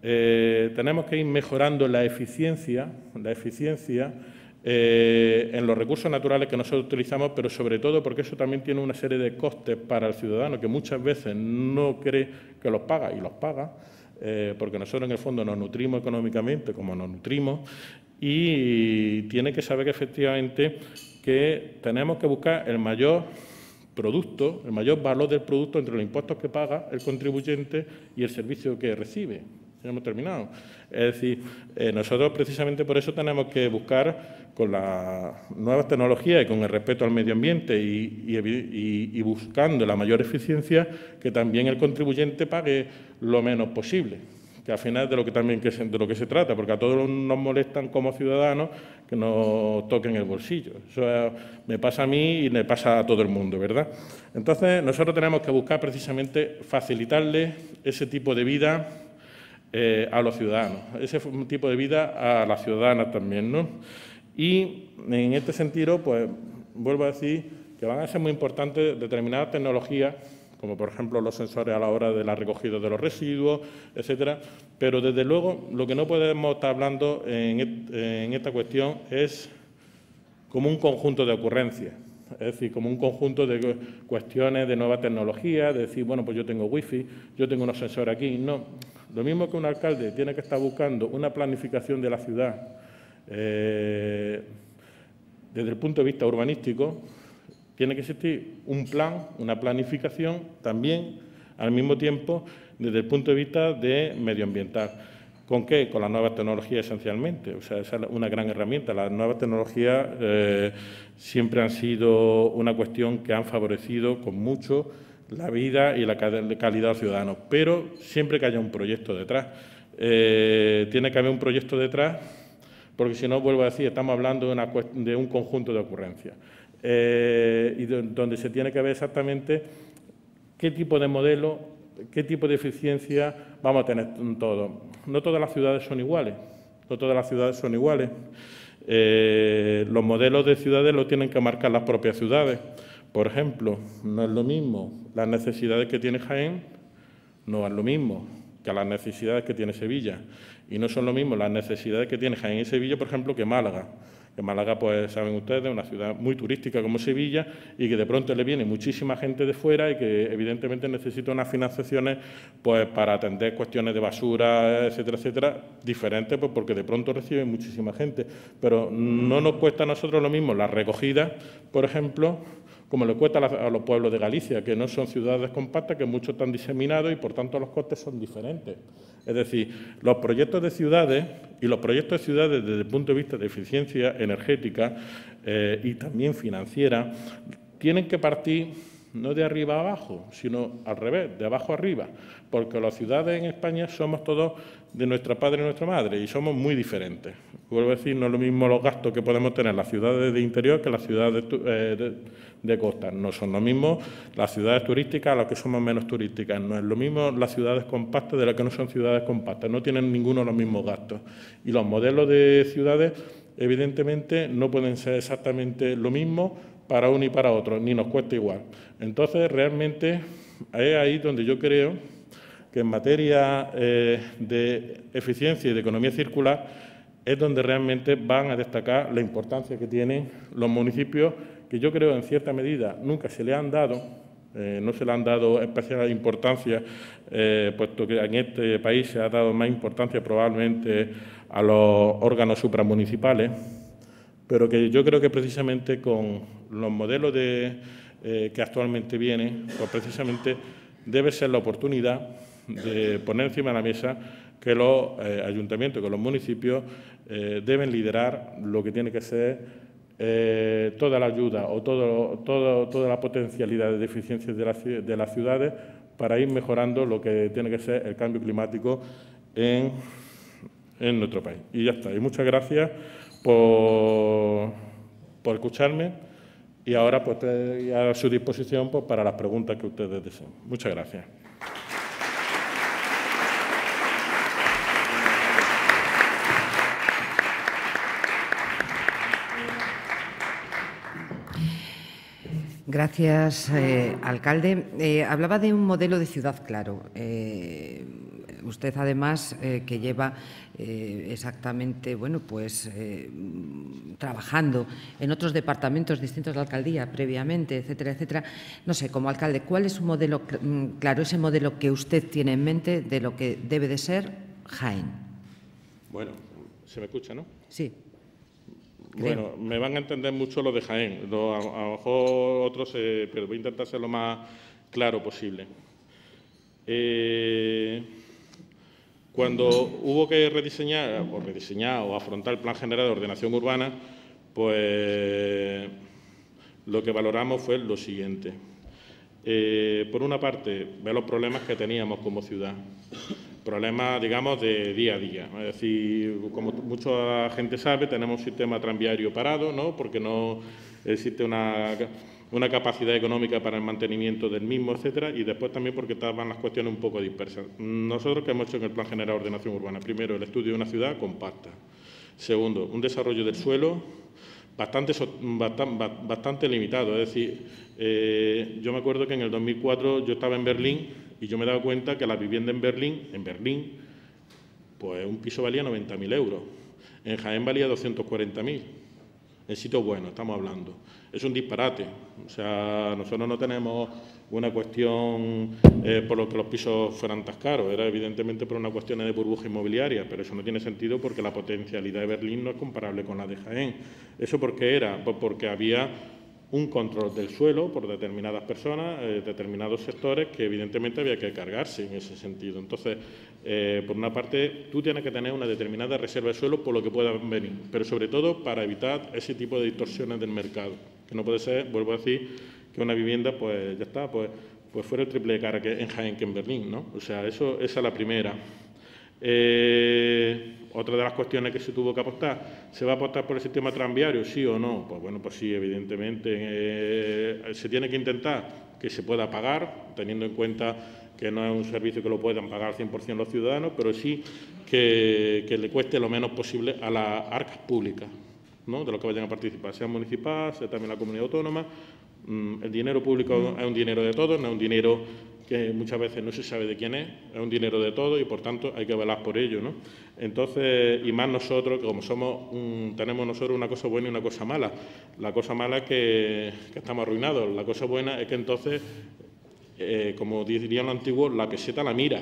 tenemos que ir mejorando la eficiencia en los recursos naturales que nosotros utilizamos, pero sobre todo porque eso también tiene una serie de costes para el ciudadano que muchas veces no cree que los paga y los paga, porque nosotros en el fondo nos nutrimos económicamente como nos nutrimos y tiene que saber que efectivamente que tenemos que buscar el mayor producto, el mayor valor del producto entre los impuestos que paga el contribuyente y el servicio que recibe. Ya hemos terminado. Es decir, nosotros precisamente por eso tenemos que buscar con las nuevas tecnologías y con el respeto al medio ambiente y buscando la mayor eficiencia, que también el contribuyente pague lo menos posible, que al final es de lo que también de lo que se trata, porque a todos nos molestan como ciudadanos que nos toquen el bolsillo. Eso me pasa a mí y le pasa a todo el mundo, ¿verdad? Entonces, nosotros tenemos que buscar precisamente facilitarle ese tipo de vida a los ciudadanos, ese tipo de vida a las ciudadanas también, ¿no? Y en este sentido, pues vuelvo a decir que van a ser muy importantes determinadas tecnologías, como por ejemplo los sensores a la hora de la recogida de los residuos, etcétera, pero desde luego lo que no podemos estar hablando en esta cuestión es como un conjunto de ocurrencias. Es decir, como un conjunto de cuestiones de nueva tecnología, de decir, bueno, pues yo tengo wifi, yo tengo unos sensores aquí. No, lo mismo que un alcalde tiene que estar buscando una planificación de la ciudad desde el punto de vista urbanístico, tiene que existir un plan, una planificación también, al mismo tiempo, desde el punto de vista de medioambiental. ¿Con qué? Con las nuevas tecnologías esencialmente. O sea, esa es una gran herramienta. Las nuevas tecnologías siempre han sido una cuestión que han favorecido con mucho la vida y la calidad de los ciudadanos. Pero siempre que haya un proyecto detrás, tiene que haber un proyecto detrás, porque si no, vuelvo a decir, estamos hablando de un conjunto de ocurrencias. Y donde se tiene que ver exactamente qué tipo de modelo, qué tipo de eficiencia vamos a tener todos. No todas las ciudades son iguales, no todas las ciudades son iguales. Los modelos de ciudades los tienen que marcar las propias ciudades. Por ejemplo, no es lo mismo las necesidades que tiene Jaén, no es lo mismo que las necesidades que tiene Sevilla. Y no son lo mismo las necesidades que tiene Jaén y Sevilla, por ejemplo, que Málaga. Que Málaga, pues saben ustedes, es una ciudad muy turística como Sevilla y que de pronto le viene muchísima gente de fuera y que evidentemente necesita unas financiaciones pues para atender cuestiones de basura, etcétera, etcétera, diferentes, pues porque de pronto recibe muchísima gente. Pero no nos cuesta a nosotros lo mismo la recogida, por ejemplo, como le cuesta a los pueblos de Galicia, que no son ciudades compactas, que muchos están diseminados y, por tanto, los costes son diferentes. Es decir, los proyectos de ciudades y los proyectos de ciudades desde el punto de vista de eficiencia energética y también financiera tienen que partir no de arriba a abajo, sino al revés, de abajo a arriba, porque las ciudades en España somos todos de nuestra padre y nuestra madre y somos muy diferentes. Vuelvo a decir, no es lo mismo los gastos que podemos tener las ciudades de interior que las ciudades de costa. No son lo mismo las ciudades turísticas a las que somos menos turísticas. No es lo mismo las ciudades compactas de las que no son ciudades compactas. No tienen ninguno los mismos gastos. Y los modelos de ciudades, evidentemente, no pueden ser exactamente lo mismo para uno y para otro, ni nos cuesta igual. Entonces, realmente, es ahí donde yo creo que en materia de eficiencia y de economía circular es donde realmente van a destacar la importancia que tienen los municipios, que yo creo en cierta medida nunca se le han dado, no se le han dado especial importancia, puesto que en este país se ha dado más importancia probablemente a los órganos supramunicipales, pero que yo creo que precisamente con los modelos que actualmente vienen, pues precisamente debe ser la oportunidad de poner encima de la mesa que los ayuntamientos, que los municipios deben liderar lo que tiene que ser toda la ayuda o toda la potencialidad de eficiencia de las ciudades para ir mejorando lo que tiene que ser el cambio climático en nuestro país. Y ya está. Y muchas gracias por escucharme y ahora pues estoy a su disposición pues, para las preguntas que ustedes deseen. Muchas gracias. Gracias, alcalde. Hablaba de un modelo de ciudad claro. Usted, además, que lleva exactamente, bueno, pues trabajando en otros departamentos distintos de la alcaldía previamente, etcétera, etcétera. No sé, como alcalde, ¿cuál es un modelo claro, ese modelo que usted tiene en mente de lo que debe de ser Jaén? Bueno, se me escucha, ¿no? Sí. Bueno, me van a entender mucho lo de Jaén, a lo mejor otros, pero voy a intentar ser lo más claro posible. Cuando hubo que rediseñar o afrontar el Plan General de Ordenación Urbana, pues lo que valoramos fue lo siguiente. Por una parte, ver los problemas que teníamos como ciudad. Problemas, digamos, de día a día. Es decir, como mucha gente sabe, tenemos un sistema tranviario parado, ¿no? Porque no existe una capacidad económica para el mantenimiento del mismo, etcétera, y después también porque estaban las cuestiones un poco dispersas. Nosotros, ¿qué hemos hecho en el Plan General de Ordenación Urbana? Primero, el estudio de una ciudad compacta. Segundo, un desarrollo del suelo bastante limitado. Es decir, yo me acuerdo que en el 2004 yo estaba en Berlín y yo me he dado cuenta que la vivienda en Berlín, pues un piso valía 90.000 euros. En Jaén valía 240.000. En sitios buenos, estamos hablando. Es un disparate. O sea, nosotros no tenemos una cuestión por lo que los pisos fueran tan caros. Era evidentemente por una cuestión de burbuja inmobiliaria, pero eso no tiene sentido porque la potencialidad de Berlín no es comparable con la de Jaén. ¿Eso por qué era? Pues porque había un control del suelo por determinadas personas, determinados sectores, que evidentemente había que cargarse en ese sentido. Entonces, por una parte, tú tienes que tener una determinada reserva de suelo por lo que pueda venir, pero sobre todo para evitar ese tipo de distorsiones del mercado, que no puede ser, vuelvo a decir, que una vivienda, pues ya está, pues fuera el triple de cara que en Jaén que en Berlín, ¿no? O sea, esa es la primera. Otra de las cuestiones que se tuvo que apostar, ¿se va a apostar por el sistema tranviario, sí o no? Pues bueno, pues sí, evidentemente. Se tiene que intentar que se pueda pagar, teniendo en cuenta que no es un servicio que lo puedan pagar 100% los ciudadanos, pero sí que le cueste lo menos posible a las arcas públicas, ¿no? De lo que vayan a participar, sea municipal, sea también la comunidad autónoma. El dinero público es un dinero de todos, no es un dinero que muchas veces no se sabe de quién es un dinero de todos y, por tanto, hay que velar por ello, ¿no? Entonces, y más nosotros, que como tenemos nosotros una cosa buena y una cosa mala. La cosa mala es que estamos arruinados. La cosa buena es que entonces, como dirían los antiguos, la peseta la mira.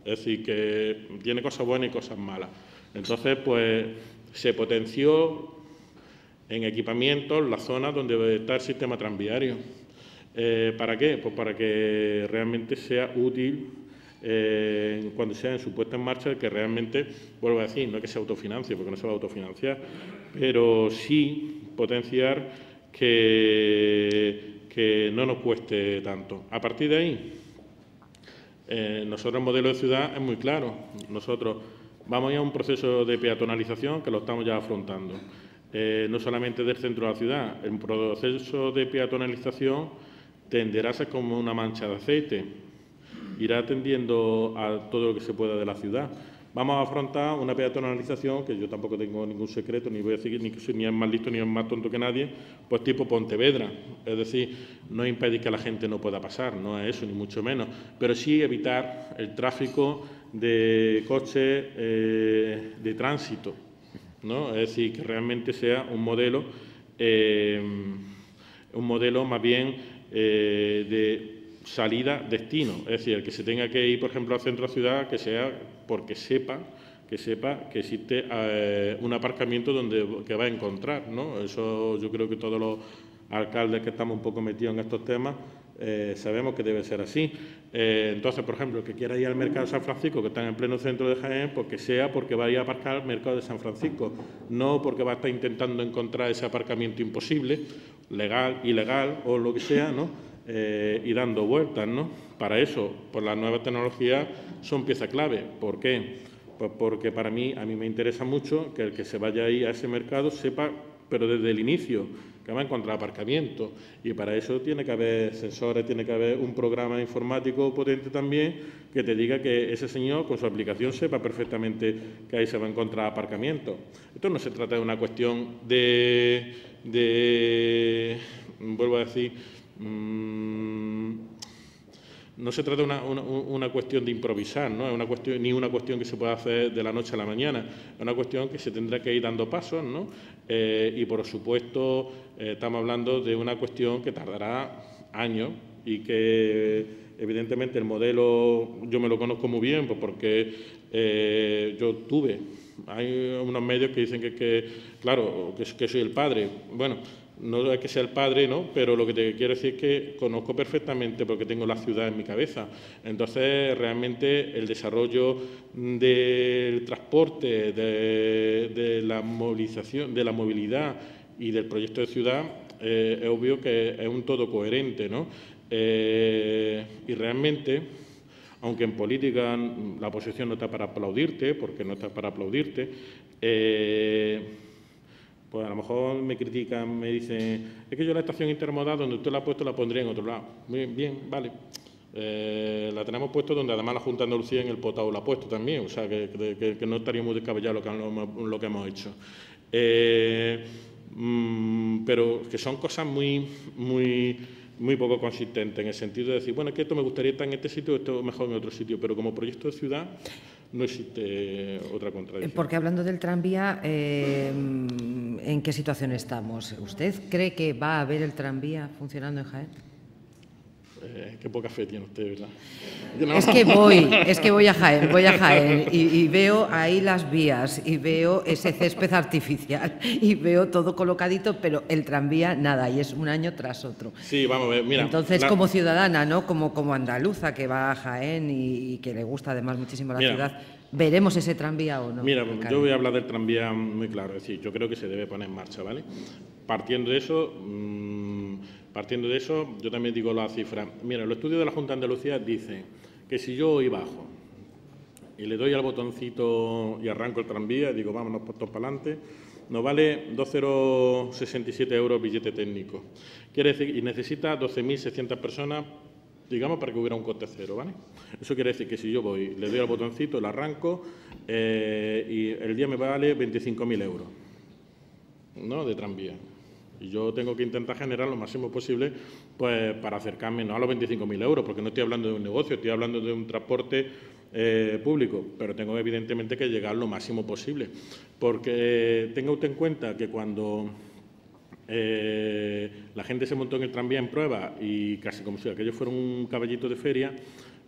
Es decir, que tiene cosas buenas y cosas malas. Entonces, pues, se potenció en equipamientos las zonas donde está el sistema tranviario. ¿Para qué? Pues para que realmente sea útil cuando sea en su puesta en marcha, que realmente, vuelvo a decir, no es que se autofinancie, porque no se va a autofinanciar, pero sí potenciar que no nos cueste tanto. A partir de ahí, nosotros el modelo de ciudad es muy claro. Nosotros vamos a ir a un proceso de peatonalización que lo estamos ya afrontando. No solamente del centro de la ciudad, el proceso de peatonalización tenderá a ser como una mancha de aceite, irá atendiendo a todo lo que se pueda de la ciudad. Vamos a afrontar una peatonalización, que yo tampoco tengo ningún secreto, ni voy a decir ni es más listo ni es más tonto que nadie, pues tipo Pontevedra. Es decir, no impedir que la gente no pueda pasar, no es eso, ni mucho menos, pero sí evitar el tráfico de coches de tránsito, ¿no? Es decir, que realmente sea un modelo más bien de salida-destino. Es decir, el que se tenga que ir, por ejemplo, al centro de la ciudad, que sea porque sepa que existe un aparcamiento que va a encontrar, ¿no? Eso yo creo que todos los alcaldes que estamos un poco metidos en estos temas sabemos que debe ser así. Entonces, por ejemplo, el que quiera ir al mercado de San Francisco, que está en pleno centro de Jaén, pues que sea porque va a ir a aparcar al mercado de San Francisco, no porque va a estar intentando encontrar ese aparcamiento imposible, legal, ilegal o lo que sea, ¿no? Y dando vueltas, ¿no? Para eso, pues las nuevas tecnologías son pieza clave. ¿Por qué? Pues porque a mí me interesa mucho que el que se vaya ahí a ese mercado sepa, pero desde el inicio, que va a encontrar aparcamiento. Y para eso tiene que haber sensores, tiene que haber un programa informático potente también que te diga que ese señor con su aplicación sepa perfectamente que ahí se va a encontrar aparcamiento. Esto no se trata de una cuestión vuelvo a decir, No se trata de una cuestión de improvisar, ¿no? Es ni una cuestión que se pueda hacer de la noche a la mañana, es una cuestión que se tendrá que ir dando pasos, ¿no? Y, por supuesto, estamos hablando de una cuestión que tardará años y que, evidentemente, el modelo yo me lo conozco muy bien, pues porque yo tuve. Hay unos medios que dicen claro, que soy el padre. Bueno, no es que sea el padre, ¿no? Pero lo que te quiero decir es que conozco perfectamente porque tengo la ciudad en mi cabeza. Entonces, realmente, el desarrollo del transporte, de la movilización, de la movilidad y del proyecto de ciudad, es obvio que es un todo coherente, ¿no? Y realmente, aunque en política la oposición no está para aplaudirte, porque no está para aplaudirte, pues a lo mejor me critican, me dicen, es que yo la estación intermodal donde usted la ha puesto la pondría en otro lado. Bien, vale. La tenemos puesto donde además la Junta de Andalucía en el Potao la ha puesto también, o sea que no estaría muy descabellado lo que hemos hecho. Pero que son cosas muy poco consistentes, en el sentido de decir, bueno, es que esto me gustaría estar en este sitio, esto mejor en otro sitio, pero como proyecto de ciudad no existe otra contradicción. Porque hablando del tranvía, ¿en qué situación estamos? ¿Usted cree que va a haber el tranvía funcionando en Jaén? Qué poca fe tiene usted, ¿verdad? No. Es que voy a Jaén y veo ahí las vías y veo ese césped artificial y veo todo colocadito, pero el tranvía nada, y es un año tras otro. Sí, vamos a ver, mira. Entonces, como ciudadana, ¿no? Como andaluza que va a Jaén y que le gusta además muchísimo la ciudad, ¿veremos ese tranvía o no? Mira, yo voy a hablar del tranvía muy claro, es decir, yo creo que se debe poner en marcha, ¿vale? Partiendo de eso, yo también digo la cifra. Mira, los estudios de la Junta de Andalucía dicen que si yo hoy bajo y le doy al botoncito y arranco el tranvía, digo, vámonos todos para adelante, nos vale 2,067 € billete técnico. Quiere decir, y necesita 12.600 personas, digamos, para que hubiera un coste cero, ¿vale? Eso quiere decir que si yo voy, le doy al botoncito, lo arranco y el día me vale 25.000 €, ¿no?, de tranvía. Y yo tengo que intentar generar lo máximo posible pues para acercarme no a los 25.000 €, porque no estoy hablando de un negocio, estoy hablando de un transporte público, pero tengo evidentemente que llegar lo máximo posible. Porque tenga usted en cuenta que cuando la gente se montó en el tranvía en prueba y casi como si aquello fuera un caballito de feria,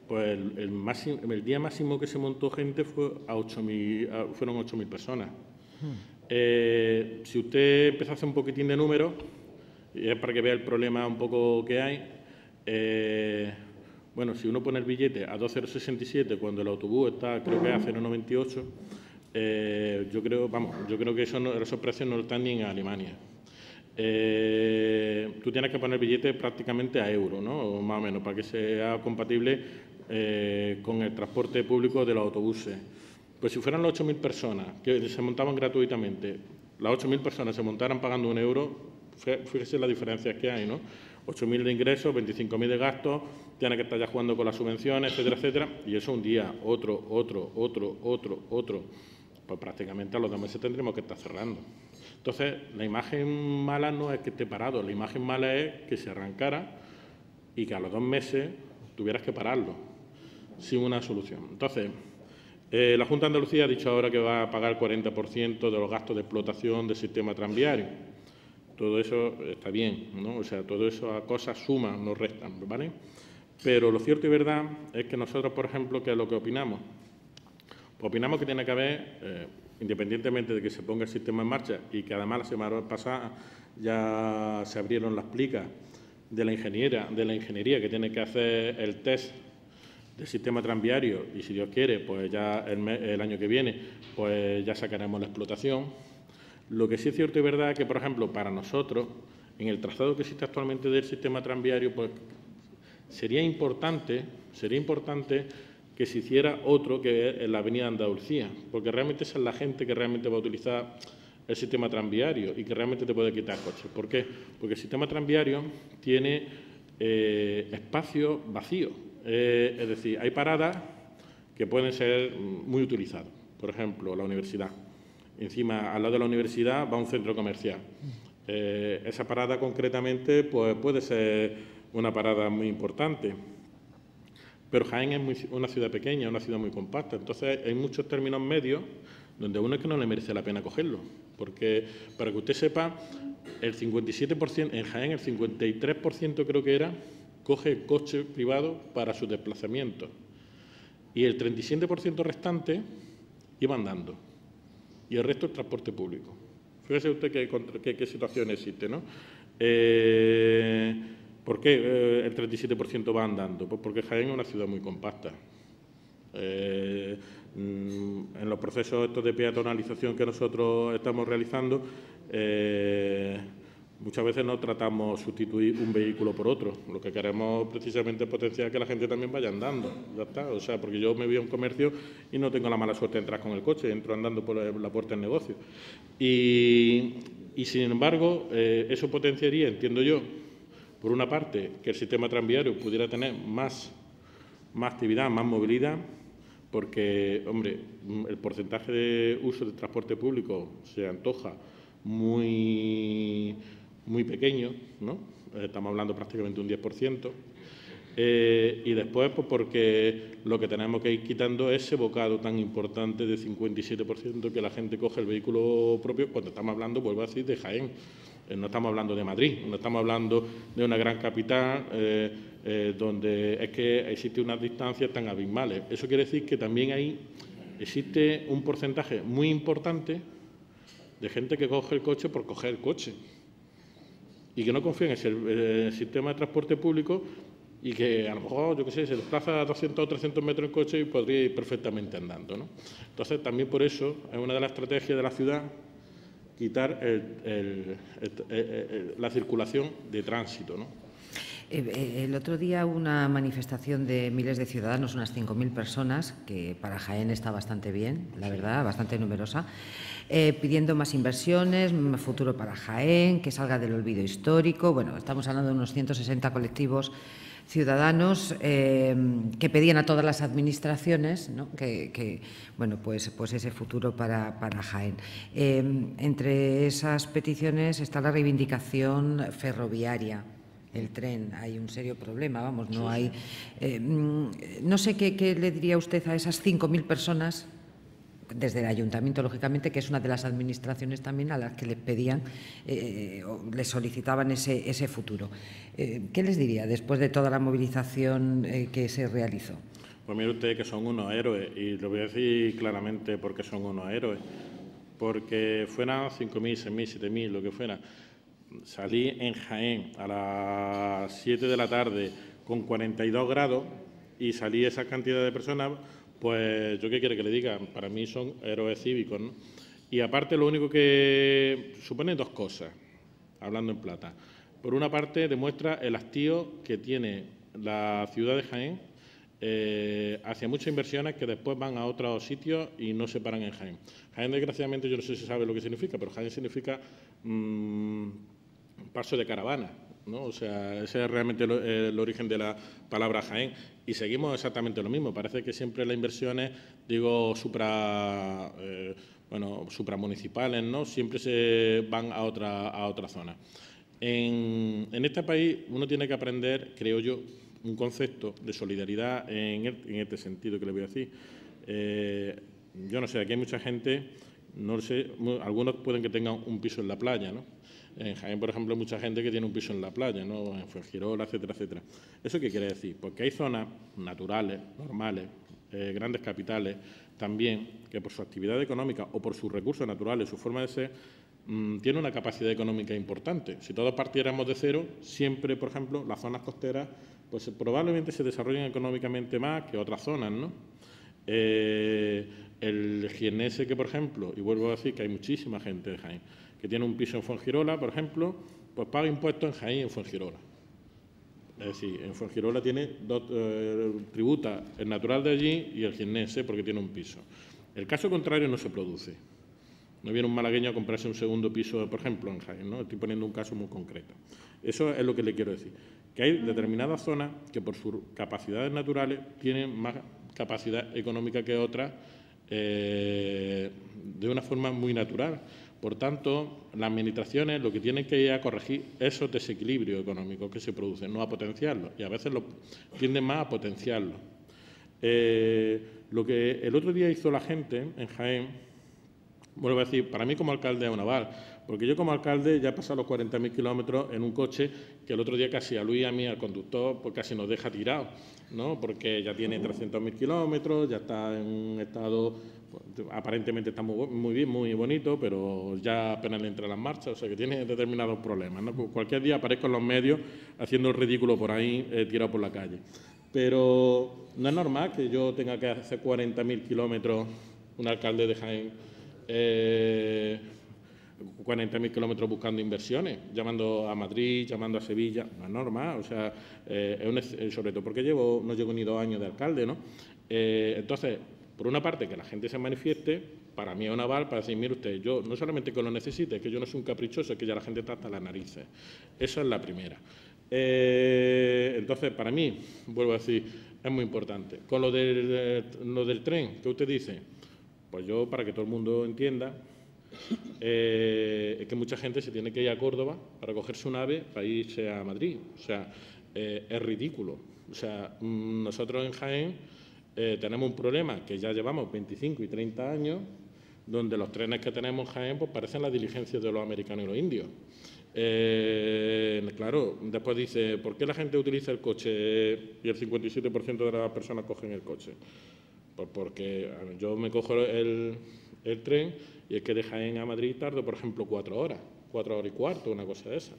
pues el día máximo que se montó gente fueron 8.000 personas. Si usted empieza a hacer un poquitín de números, y es para que vea el problema un poco que hay, bueno, si uno pone el billete a 2,067 cuando el autobús está, creo que a 0,98, yo creo que esos precios no están ni en Alemania. Tú tienes que poner el billete prácticamente a euro, ¿no?, o más o menos, para que sea compatible con el transporte público de los autobuses. Pues si fueran las 8.000 personas que se montaban gratuitamente, las 8.000 personas se montaran pagando €1, fíjese las diferencias que hay, ¿no? 8.000 de ingresos, 25.000 de gastos, tiene que estar ya jugando con las subvenciones, etcétera, etcétera, y eso un día, otro. Pues prácticamente a los 2 meses tendremos que estar cerrando. Entonces, la imagen mala no es que esté parado, la imagen mala es que se arrancara y que a los 2 meses tuvieras que pararlo sin una solución. Entonces, la Junta de Andalucía ha dicho ahora que va a pagar el 40% de los gastos de explotación del sistema tranviario. Todo eso está bien, ¿no? O sea, todo eso a cosas suman, no restan, ¿vale? Pero lo cierto y verdad es que nosotros, por ejemplo, ¿qué es lo que opinamos? Pues opinamos que tiene que haber, independientemente de que se ponga el sistema en marcha y que además la semana pasada ya se abrieron las plicas de la ingeniería que tiene que hacer el test del sistema tranviario y, si Dios quiere, pues ya el año que viene pues ya sacaremos la explotación. Lo que sí es cierto y verdad es que, por ejemplo, para nosotros, en el trazado que existe actualmente del sistema tranviario, pues sería importante que se hiciera otro que es en la avenida Andalucía, porque realmente esa es la gente que realmente va a utilizar el sistema tranviario y que realmente te puede quitar coches. ¿Por qué? Porque el sistema tranviario tiene espacios vacíos. Es decir, hay paradas que pueden ser muy utilizadas. Por ejemplo, la universidad. Encima, al lado de la universidad va un centro comercial. Esa parada concretamente pues puede ser una parada muy importante. Pero Jaén es una ciudad pequeña, una ciudad muy compacta. Entonces hay muchos términos medios donde a uno es que no le merece la pena cogerlo. Porque, para que usted sepa, el 57%, en Jaén el 53% creo que era, coge el coche privado para sus desplazamientos. Y el 37% restante iba andando. Y el resto el transporte público. Fíjese usted qué situación existe, ¿no? ¿Por qué el 37% va andando? Pues porque Jaén es una ciudad muy compacta. En los procesos estos de peatonalización que nosotros estamos realizando, muchas veces no tratamos sustituir un vehículo por otro. Lo que queremos precisamente es potenciar que la gente también vaya andando. Ya está. O sea, porque yo me voy a un comercio y no tengo la mala suerte de entrar con el coche, entro andando por la puerta del negocio. Y sin embargo, eso potenciaría, entiendo yo, por una parte, que el sistema tranviario pudiera tener más actividad, más movilidad, porque, hombre, el porcentaje de uso del transporte público se antoja muy pequeño, ¿no? Estamos hablando prácticamente un 10%. Y después, pues porque lo que tenemos que ir quitando es ese bocado tan importante de 57% que la gente coge el vehículo propio cuando estamos hablando, vuelvo a decir, de Jaén. No estamos hablando de Madrid, no estamos hablando de una gran capital donde es que existe unas distancias tan abismales. Eso quiere decir que también ahí existe un porcentaje muy importante de gente que coge el coche por coger el coche y que no confía en el sistema de transporte público y que a lo mejor, yo qué sé, se desplaza a 200 o 300 metros en coche y podría ir perfectamente andando, ¿no? Entonces, también por eso es una de las estrategias de la ciudad quitar la circulación de tránsito, ¿no? El otro día hubo una manifestación de miles de ciudadanos, unas 5.000 personas, que para Jaén está bastante bien, la verdad, bastante numerosa, pidiendo más inversiones, más futuro para Jaén, que salga del olvido histórico. Bueno, estamos hablando de unos 160 colectivos ciudadanos que pedían a todas las administraciones, ¿no? Bueno, pues ese futuro para Jaén. Entre esas peticiones está la reivindicación ferroviaria. El tren, hay un serio problema, vamos, no hay... no sé qué le diría usted a esas 5.000 personas, desde el Ayuntamiento, lógicamente, que es una de las administraciones también a las que les pedían o les solicitaban ese futuro. ¿Qué les diría después de toda la movilización que se realizó? Pues mire usted que son unos héroes, y lo voy a decir claramente porque son unos héroes, porque fueran 5.000, 6.000, 7.000, lo que fuera. Salí en Jaén a las 7 de la tarde con 42 grados y salí esa cantidad de personas, pues yo qué quiere que le diga, para mí son héroes cívicos, ¿no? Y aparte lo único que supone dos cosas, hablando en plata. Por una parte demuestra el hastío que tiene la ciudad de Jaén hacia muchas inversiones que después van a otros sitios y no se paran en Jaén. Jaén, desgraciadamente, yo no sé si sabe lo que significa, pero Jaén significa paso de caravana, ¿no? O sea, ese es realmente el origen de la palabra Jaén. Y seguimos exactamente lo mismo. Parece que siempre las inversiones, digo, supramunicipales, ¿no? Siempre se van a otra zona. En este país uno tiene que aprender, creo yo, un concepto de solidaridad en este sentido que le voy a decir. Yo no sé, aquí hay mucha gente, no sé, algunos pueden que tengan un piso en la playa, ¿no? En Jaén, por ejemplo, hay mucha gente que tiene un piso en la playa, ¿no? En Fuengirola, etcétera, etcétera. ¿Eso qué quiere decir? Pues que hay zonas naturales, normales, grandes capitales, también, que por su actividad económica o por sus recursos naturales, su forma de ser, tiene una capacidad económica importante. Si todos partiéramos de cero, siempre, por ejemplo, las zonas costeras, pues probablemente se desarrollen económicamente más que otras zonas, ¿no? El jiennense que, por ejemplo, y vuelvo a decir que hay muchísima gente de Jaén, que tiene un piso en Fuengirola, por ejemplo, pues paga impuestos en Jaén y en Fuengirola. Es decir, en Fuengirola tiene tributa el natural de allí y el jiennense porque tiene un piso. El caso contrario no se produce. No viene un malagueño a comprarse un segundo piso, por ejemplo, en Jaén, ¿no? Estoy poniendo un caso muy concreto. Eso es lo que le quiero decir. Que hay determinadas zonas que por sus capacidades naturales tienen más capacidad económica que otras de una forma muy natural. Por tanto, las administraciones lo que tienen que ir a corregir esos desequilibrios económicos que se producen, no a potenciarlos, y a veces tienden más a potenciarlos. Lo que el otro día hizo la gente en Jaén, vuelvo a decir, para mí como alcalde es un aval, porque yo como alcalde ya he pasado los 40.000 kilómetros en un coche que el otro día casi a Luis y a mí, al conductor, pues casi nos deja tirados, ¿no? Porque ya tiene 300.000 kilómetros, ya está en un estado, pues, aparentemente está muy bien, muy bonito, pero ya apenas le entra las marchas, o sea que tiene determinados problemas, ¿no? Cualquier día aparezco en los medios haciendo el ridículo por ahí, tirado por la calle. Pero no es normal que yo tenga que hacer 40.000 kilómetros, un alcalde de Jaén, 40.000 kilómetros buscando inversiones, llamando a Madrid, llamando a Sevilla. No es normal, o sea, sobre todo porque no llevo ni 2 años de alcalde, ¿no? Entonces, por una parte, que la gente se manifieste, para mí es un aval para decir, mire usted, yo no solamente que lo necesite, es que yo no soy un caprichoso, es que ya la gente está hasta las narices. Esa es la primera. Entonces, para mí, vuelvo a decir, es muy importante. Con lo del tren que usted dice, pues yo, para que todo el mundo entienda, es que mucha gente se tiene que ir a Córdoba para cogerse un AVE para irse a Madrid. O sea, es ridículo. O sea, nosotros en Jaén tenemos un problema que ya llevamos 25 y 30 años, donde los trenes que tenemos en Jaén pues, parecen las diligencias de los americanos y los indios. Claro, después dice, ¿por qué la gente utiliza el coche y el 57% de las personas cogen el coche? Pues porque yo me cojo el tren y es que de Jaén a Madrid tardo, por ejemplo, 4 horas y cuarto, una cosa de esa.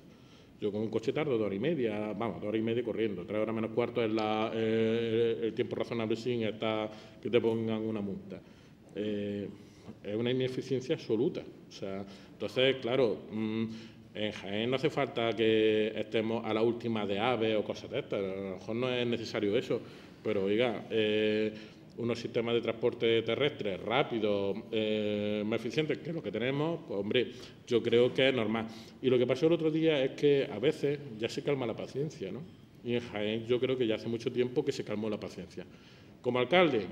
Yo con un coche tardo 2 horas y media, vamos, 2 horas y media corriendo. 3 horas menos cuarto es el tiempo razonable sin que te pongan una multa. Es una ineficiencia absoluta. O sea, entonces, claro, en Jaén no hace falta que estemos a la última de AVE o cosas de estas. A lo mejor no es necesario eso, pero oiga, unos sistemas de transporte terrestre rápidos, más eficientes que lo que tenemos, pues hombre, yo creo que es normal. Y lo que pasó el otro día es que a veces ya se calma la paciencia, ¿no? Y en Jaén yo creo que ya hace mucho tiempo que se calmó la paciencia. Como alcalde,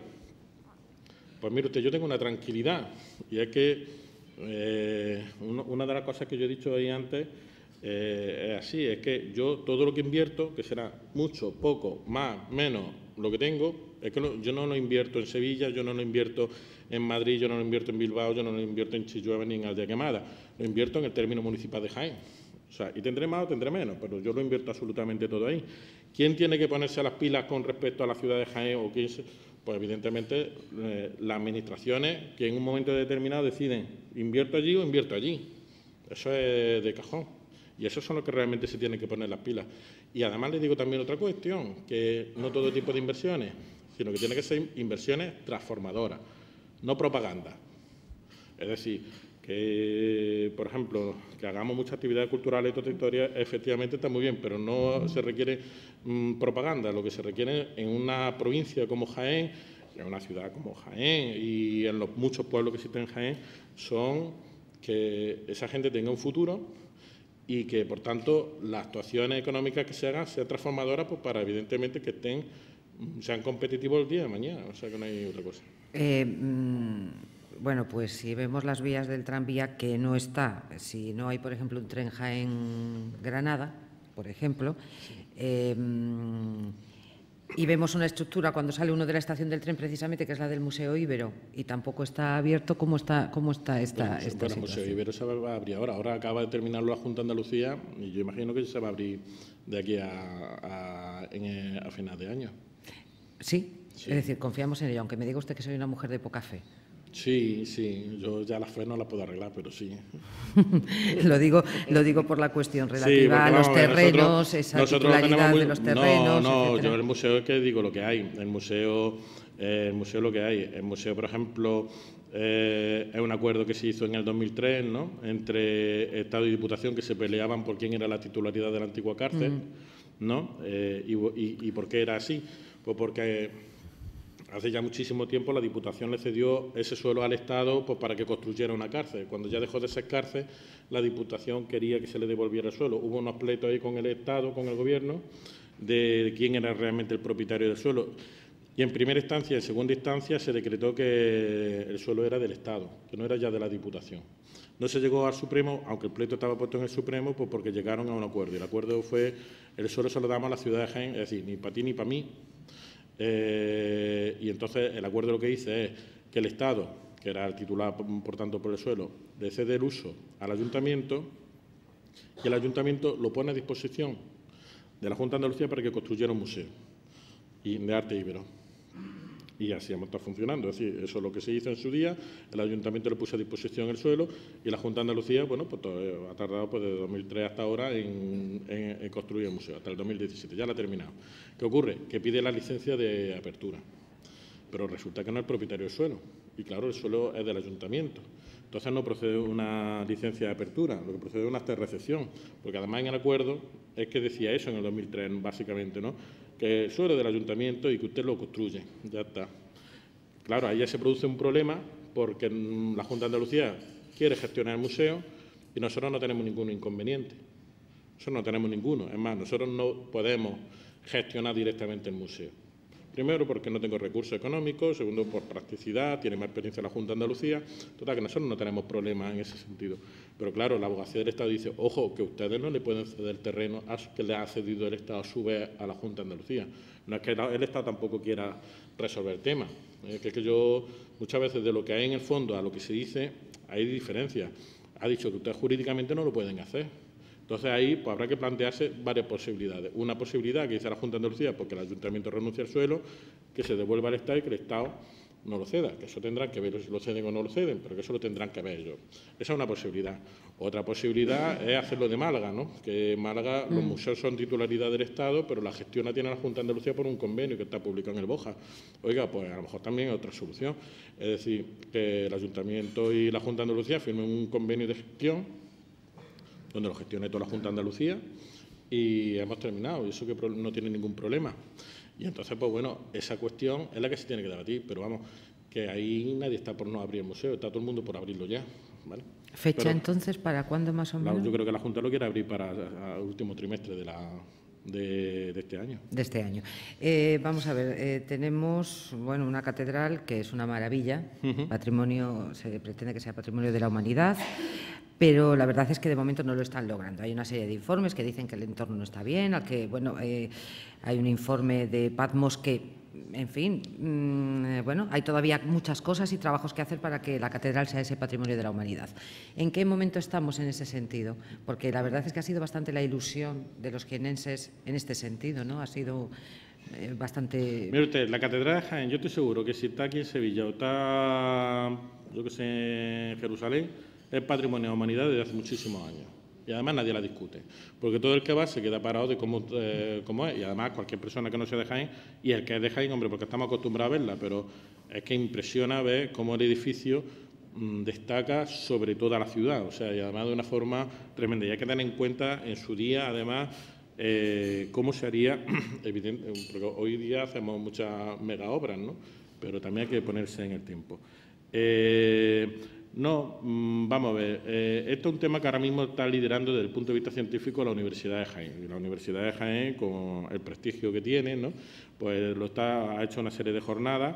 pues mire usted, yo tengo una tranquilidad, y es que una de las cosas que yo he dicho ahí antes es así, es que yo todo lo que invierto, que será mucho, poco, más, menos, lo que tengo, es que yo no lo invierto en Sevilla, yo no lo invierto en Madrid, yo no lo invierto en Bilbao, yo no lo invierto en Chillueva ni en Aldea Quemada, lo invierto en el término municipal de Jaén. O sea, y tendré más o tendré menos, pero yo lo invierto absolutamente todo ahí. ¿Quién tiene que ponerse a las pilas con respecto a la ciudad de Jaén? Pues evidentemente las administraciones que en un momento determinado deciden invierto allí o invierto allí. Eso es de cajón. Y esos son los que realmente se tienen que poner las pilas. Y además les digo también otra cuestión, que no todo tipo de inversiones, sino que tiene que ser inversiones transformadoras, no propaganda. Es decir, que, por ejemplo, que hagamos muchas actividades culturales y territoriales, efectivamente está muy bien, pero no se requiere propaganda. Lo que se requiere en una provincia como Jaén, en una ciudad como Jaén y en los muchos pueblos que existen en Jaén, son que esa gente tenga un futuro y que, por tanto, las actuaciones económicas que se hagan sean transformadoras pues, para, evidentemente, que sean competitivos el día de mañana. O sea, que no hay otra cosa. Bueno, pues si vemos las vías del tranvía, que no está, si no hay, por ejemplo, un tren Jaén-Granada, por ejemplo, y vemos una estructura cuando sale uno de la estación del tren, precisamente, que es la del Museo Ibero, y tampoco está abierto, ¿cómo está esta situación? El Museo Ibero se va a abrir ahora. Ahora acaba de terminarlo la Junta de Andalucía y yo imagino que se va a abrir de aquí a final de año. ¿Sí? Es decir, confiamos en ello, aunque me diga usted que soy una mujer de poca fe. Sí, yo ya la fe no la puedo arreglar, pero sí. lo digo por la cuestión relativa a los terrenos, esa titularidad de los terrenos. No, yo el museo es que digo lo que hay. El museo lo que hay. El museo, por ejemplo, es un acuerdo que se hizo en el 2003, ¿no? Entre Estado y Diputación, que se peleaban por quién era la titularidad de la antigua cárcel, ¿no? ¿Y por qué era así? Pues porque hace ya muchísimo tiempo la Diputación le cedió ese suelo al Estado pues, para que construyera una cárcel. Cuando ya dejó de ser cárcel, la Diputación quería que se le devolviera el suelo. Hubo unos pleitos ahí con el Estado, con el Gobierno, de quién era realmente el propietario del suelo. Y en primera instancia y en segunda instancia se decretó que el suelo era del Estado, que no era ya de la Diputación. No se llegó al Supremo, aunque el pleito estaba puesto en el Supremo, pues porque llegaron a un acuerdo. Y el acuerdo fue, el suelo se lo damos a la ciudad de Jaén, es decir, ni para ti ni para mí. Y entonces el acuerdo lo que dice es que el Estado, que era el titular, por tanto, por el suelo, le cede el uso al Ayuntamiento y el Ayuntamiento lo pone a disposición de la Junta de Andalucía para que construyera un museo de arte íbero. Y así hemos estado funcionando. Es decir, eso es lo que se hizo en su día, el Ayuntamiento le puso a disposición el suelo y la Junta de Andalucía, bueno, pues ha tardado pues, desde 2003 hasta ahora en construir el museo, hasta el 2017, ya lo ha terminado. ¿Qué ocurre? Que pide la licencia de apertura, pero resulta que no es el propietario del suelo, y claro, el suelo es del Ayuntamiento. Entonces no procede una licencia de apertura, lo que procede es un acta de recepción, porque además en el acuerdo es que decía eso en el 2003, básicamente, ¿no? Que el suelo es del Ayuntamiento y que usted lo construye, ya está. Claro, ahí ya se produce un problema porque la Junta de Andalucía quiere gestionar el museo y nosotros no tenemos ningún inconveniente. Nosotros no tenemos ninguno. Es más, nosotros no podemos gestionar directamente el museo. Primero, porque no tengo recursos económicos. Segundo, por practicidad. Tiene más experiencia la Junta de Andalucía. Total, que nosotros no tenemos problemas en ese sentido. Pero claro, la abogacía del Estado dice, ojo, que ustedes no le pueden ceder terreno que le ha cedido el Estado a su vez a la Junta de Andalucía. No es que el Estado tampoco quiera resolver el tema. Que es que yo, muchas veces, de lo que hay en el fondo a lo que se dice, hay diferencias. Ha dicho que ustedes jurídicamente no lo pueden hacer. Entonces, ahí pues, habrá que plantearse varias posibilidades. Una posibilidad que dice la Junta de Andalucía, porque el Ayuntamiento renuncia al suelo, que se devuelva al Estado y que el Estado no lo ceda, que eso tendrán que ver si lo ceden o no lo ceden, pero que eso lo tendrán que ver ellos. Esa es una posibilidad. Otra posibilidad es hacerlo de Málaga, ¿no? Que en Málaga los museos son titularidad del Estado, pero la gestión la tiene la Junta de Andalucía por un convenio que está publicado en el BOJA. Oiga, pues a lo mejor también es otra solución. Es decir, que el Ayuntamiento y la Junta de Andalucía firmen un convenio de gestión donde lo gestione toda la Junta de Andalucía y hemos terminado, y eso que no tiene ningún problema. Y entonces, pues bueno, esa cuestión es la que se tiene que debatir, pero vamos, que ahí nadie está por no abrir el museo, está todo el mundo por abrirlo ya, ¿vale? ¿Fecha entonces para cuándo más o menos? Yo creo que la Junta lo quiere abrir para el último trimestre de este año. De este año. Vamos a ver, tenemos bueno, una catedral que es una maravilla, patrimonio, se pretende que sea patrimonio de la humanidad, pero la verdad es que de momento no lo están logrando. Hay una serie de informes que dicen que el entorno no está bien, bueno, hay un informe de Patmos que, en fin, bueno, hay todavía muchas cosas y trabajos que hacer para que la catedral sea ese patrimonio de la humanidad. ¿En qué momento estamos en ese sentido? Porque la verdad es que ha sido bastante la ilusión de los jienenses en este sentido, ¿no? Ha sido bastante... Mire usted, la catedral de Jaén, yo estoy seguro que si está aquí en Sevilla o está, yo que sé, en Jerusalén, es patrimonio de la humanidad desde hace muchísimos años. Y además nadie la discute, porque todo el que va se queda parado de cómo es, y además cualquier persona que no sea de Jaén, y el que es de Jaén, hombre, porque estamos acostumbrados a verla, pero es que impresiona ver cómo el edificio destaca sobre toda la ciudad, o sea, y además de una forma tremenda. Y hay que tener en cuenta en su día, además, cómo se haría, evidente, porque hoy día hacemos muchas mega obras, ¿no? Pero también hay que ponerse en el tiempo. No, vamos a ver, esto es un tema que ahora mismo está liderando desde el punto de vista científico la Universidad de Jaén. Y la Universidad de Jaén, con el prestigio que tiene, ¿no? Pues ha hecho una serie de jornadas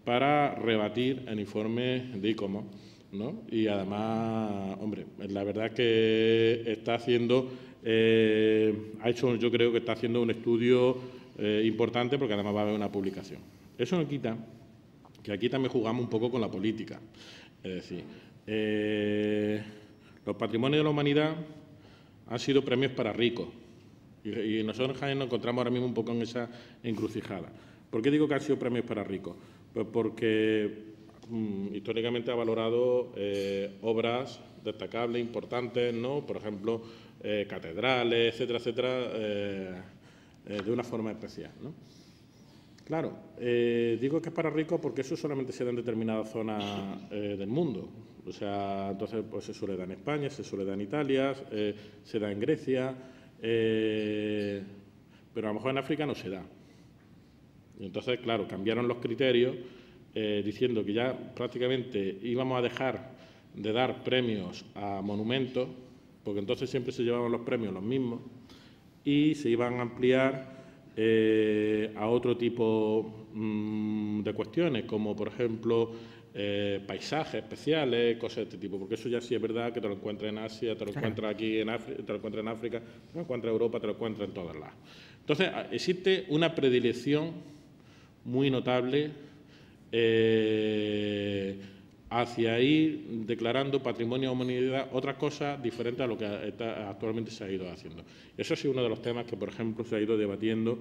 para rebatir el informe de ICOMOS, ¿no? Y además, hombre, la verdad es que está haciendo, yo creo que está haciendo un estudio importante porque además va a haber una publicación. Eso no quita que aquí también jugamos un poco con la política. Es decir, los patrimonios de la humanidad han sido premios para ricos y nosotros en Jaén nos encontramos ahora mismo un poco en esa encrucijada. ¿Por qué digo que han sido premios para ricos? Pues porque históricamente ha valorado obras destacables, importantes, ¿no? Por ejemplo, catedrales, etcétera, etcétera, de una forma especial, ¿no? Claro, digo que es para ricos porque eso solamente se da en determinadas zonas del mundo. O sea, entonces pues se suele dar en España, se suele dar en Italia, se da en Grecia, pero a lo mejor en África no se da. Y entonces, claro, cambiaron los criterios diciendo que ya prácticamente íbamos a dejar de dar premios a monumentos, porque entonces siempre se llevaban los premios los mismos, y se iban a ampliar a otro tipo de cuestiones, como por ejemplo paisajes especiales, cosas de este tipo, porque eso ya sí es verdad que te lo encuentras en Asia, te lo encuentras aquí en África, te lo encuentras en África, te lo encuentras en Europa, te lo encuentras en todos lados. Entonces, existe una predilección muy notable hacia ir declarando patrimonio de la humanidad otras cosas diferentes a lo que actualmente se ha ido haciendo. Eso ha sido uno de los temas que, por ejemplo, se ha ido debatiendo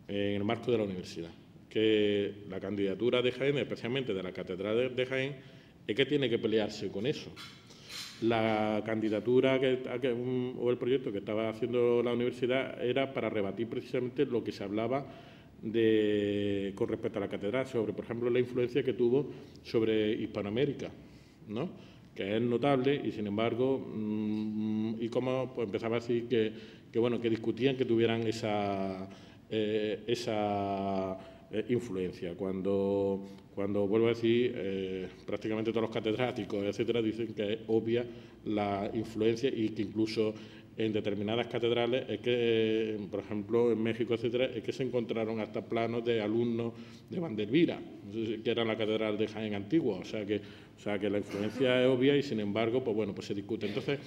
en el marco de la universidad, que la candidatura de Jaén, especialmente de la Catedral de Jaén, es que tiene que pelearse con eso. La candidatura o el proyecto que estaba haciendo la universidad era para rebatir precisamente lo que se hablaba con respecto a la catedral, sobre, por ejemplo, la influencia que tuvo sobre Hispanoamérica, ¿no? Que es notable y, sin embargo, y como pues, empezaba a decir que discutían que tuvieran esa influencia. Cuando vuelvo a decir, prácticamente todos los catedráticos, etcétera, dicen que es obvia la influencia y que incluso en determinadas catedrales es que, por ejemplo, en México, etcétera, es que se encontraron hasta planos de alumnos de Vandervira, que era la catedral de Jaén antigua, o sea que la influencia es obvia y, sin embargo, pues bueno, pues se discute. Entonces,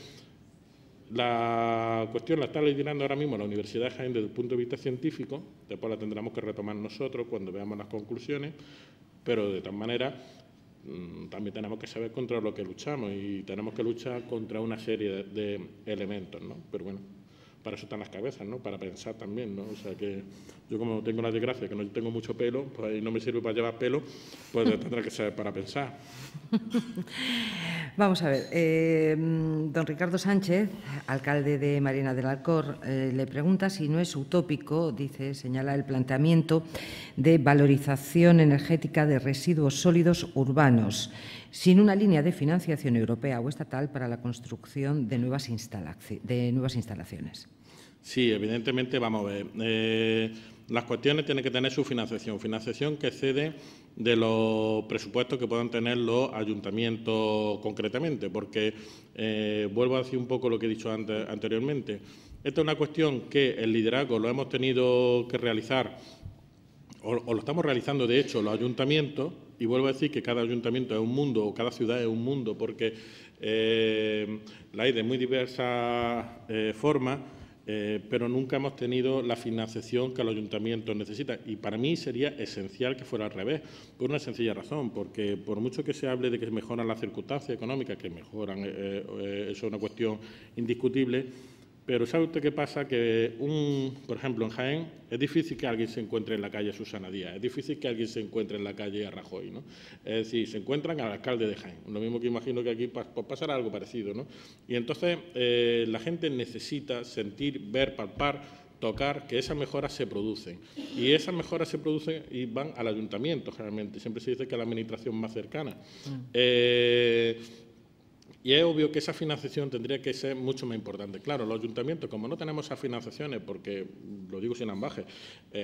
la cuestión la está liderando ahora mismo la Universidad de Jaén desde el punto de vista científico, después la tendremos que retomar nosotros cuando veamos las conclusiones, pero de tal manera también tenemos que saber contra lo que luchamos y tenemos que luchar contra una serie de elementos, ¿no? Pero bueno, para eso están las cabezas, ¿no? Para pensar también, ¿no? O sea que yo, como tengo la desgracia que no tengo mucho pelo, pues ahí no me sirve para llevar pelo, pues tendré que saber para pensar. Vamos a ver, don Ricardo Sánchez, alcalde de Marina del Alcor, le pregunta si no es utópico, dice, señala el planteamiento de valorización energética de residuos sólidos urbanos, sin una línea de financiación europea o estatal para la construcción de nuevas instalaciones. Sí, evidentemente, vamos a ver. Las cuestiones tienen que tener su financiación que excede de los presupuestos que puedan tener los ayuntamientos concretamente, porque vuelvo a decir un poco lo que he dicho anteriormente. Esta es una cuestión que el liderazgo lo hemos tenido que realizar, o lo estamos realizando de hecho los ayuntamientos, y vuelvo a decir que cada ayuntamiento es un mundo, o cada ciudad es un mundo, porque la hay de muy diversas formas, pero nunca hemos tenido la financiación que los ayuntamientos necesitan. Y para mí sería esencial que fuera al revés, por una sencilla razón, porque por mucho que se hable de que mejoran las circunstancias económicas, que mejoran, eso es una cuestión indiscutible, pero ¿sabe usted qué pasa? Que, por ejemplo, en Jaén es difícil que alguien se encuentre en la calle a Susana Díaz, es difícil que alguien se encuentre en la calle a Rajoy, ¿no? Es decir, se encuentran al alcalde de Jaén, lo mismo que imagino que aquí pues pasará algo parecido, ¿no? Y entonces la gente necesita sentir, ver, palpar, tocar que esas mejoras se producen. Y esas mejoras se producen y van al ayuntamiento, generalmente. Siempre se dice que es la administración más cercana. Y es obvio que esa financiación tendría que ser mucho más importante. Claro, los ayuntamientos, como no tenemos esas financiaciones, porque, lo digo sin ambaje,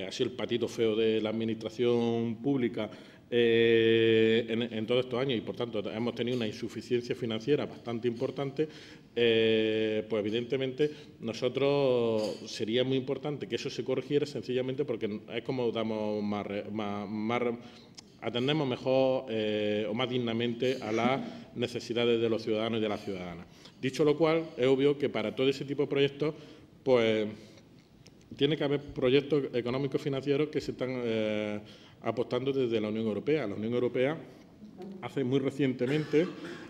ha sido el patito feo de la administración pública en todos estos años y, por tanto, hemos tenido una insuficiencia financiera bastante importante, pues, evidentemente, nosotros sería muy importante que eso se corrigiera sencillamente porque es como damos atendemos mejor o más dignamente a las necesidades de los ciudadanos y de las ciudadanas. Dicho lo cual, es obvio que para todo ese tipo de proyectos, pues, tiene que haber proyectos económicos financieros que se están apostando desde la Unión Europea. La Unión Europea, hace muy recientemente,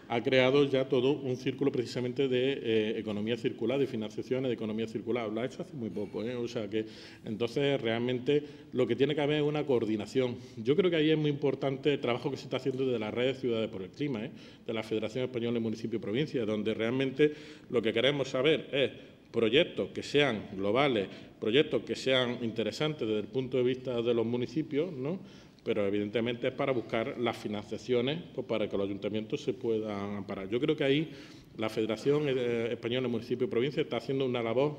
ha creado ya todo un círculo precisamente de economía circular, de financiaciones de economía circular. Lo ha hecho hace muy poco, o sea que entonces realmente lo que tiene que haber es una coordinación. Yo creo que ahí es muy importante el trabajo que se está haciendo de la red de Ciudades por el Clima, de la Federación Española de Municipios y Provincias, donde realmente lo que queremos saber es proyectos que sean globales, proyectos que sean interesantes desde el punto de vista de los municipios, ¿no? Pero evidentemente es para buscar las financiaciones pues, para que los ayuntamientos se puedan amparar. Yo creo que ahí la Federación Española de Municipios y Provincias está haciendo una labor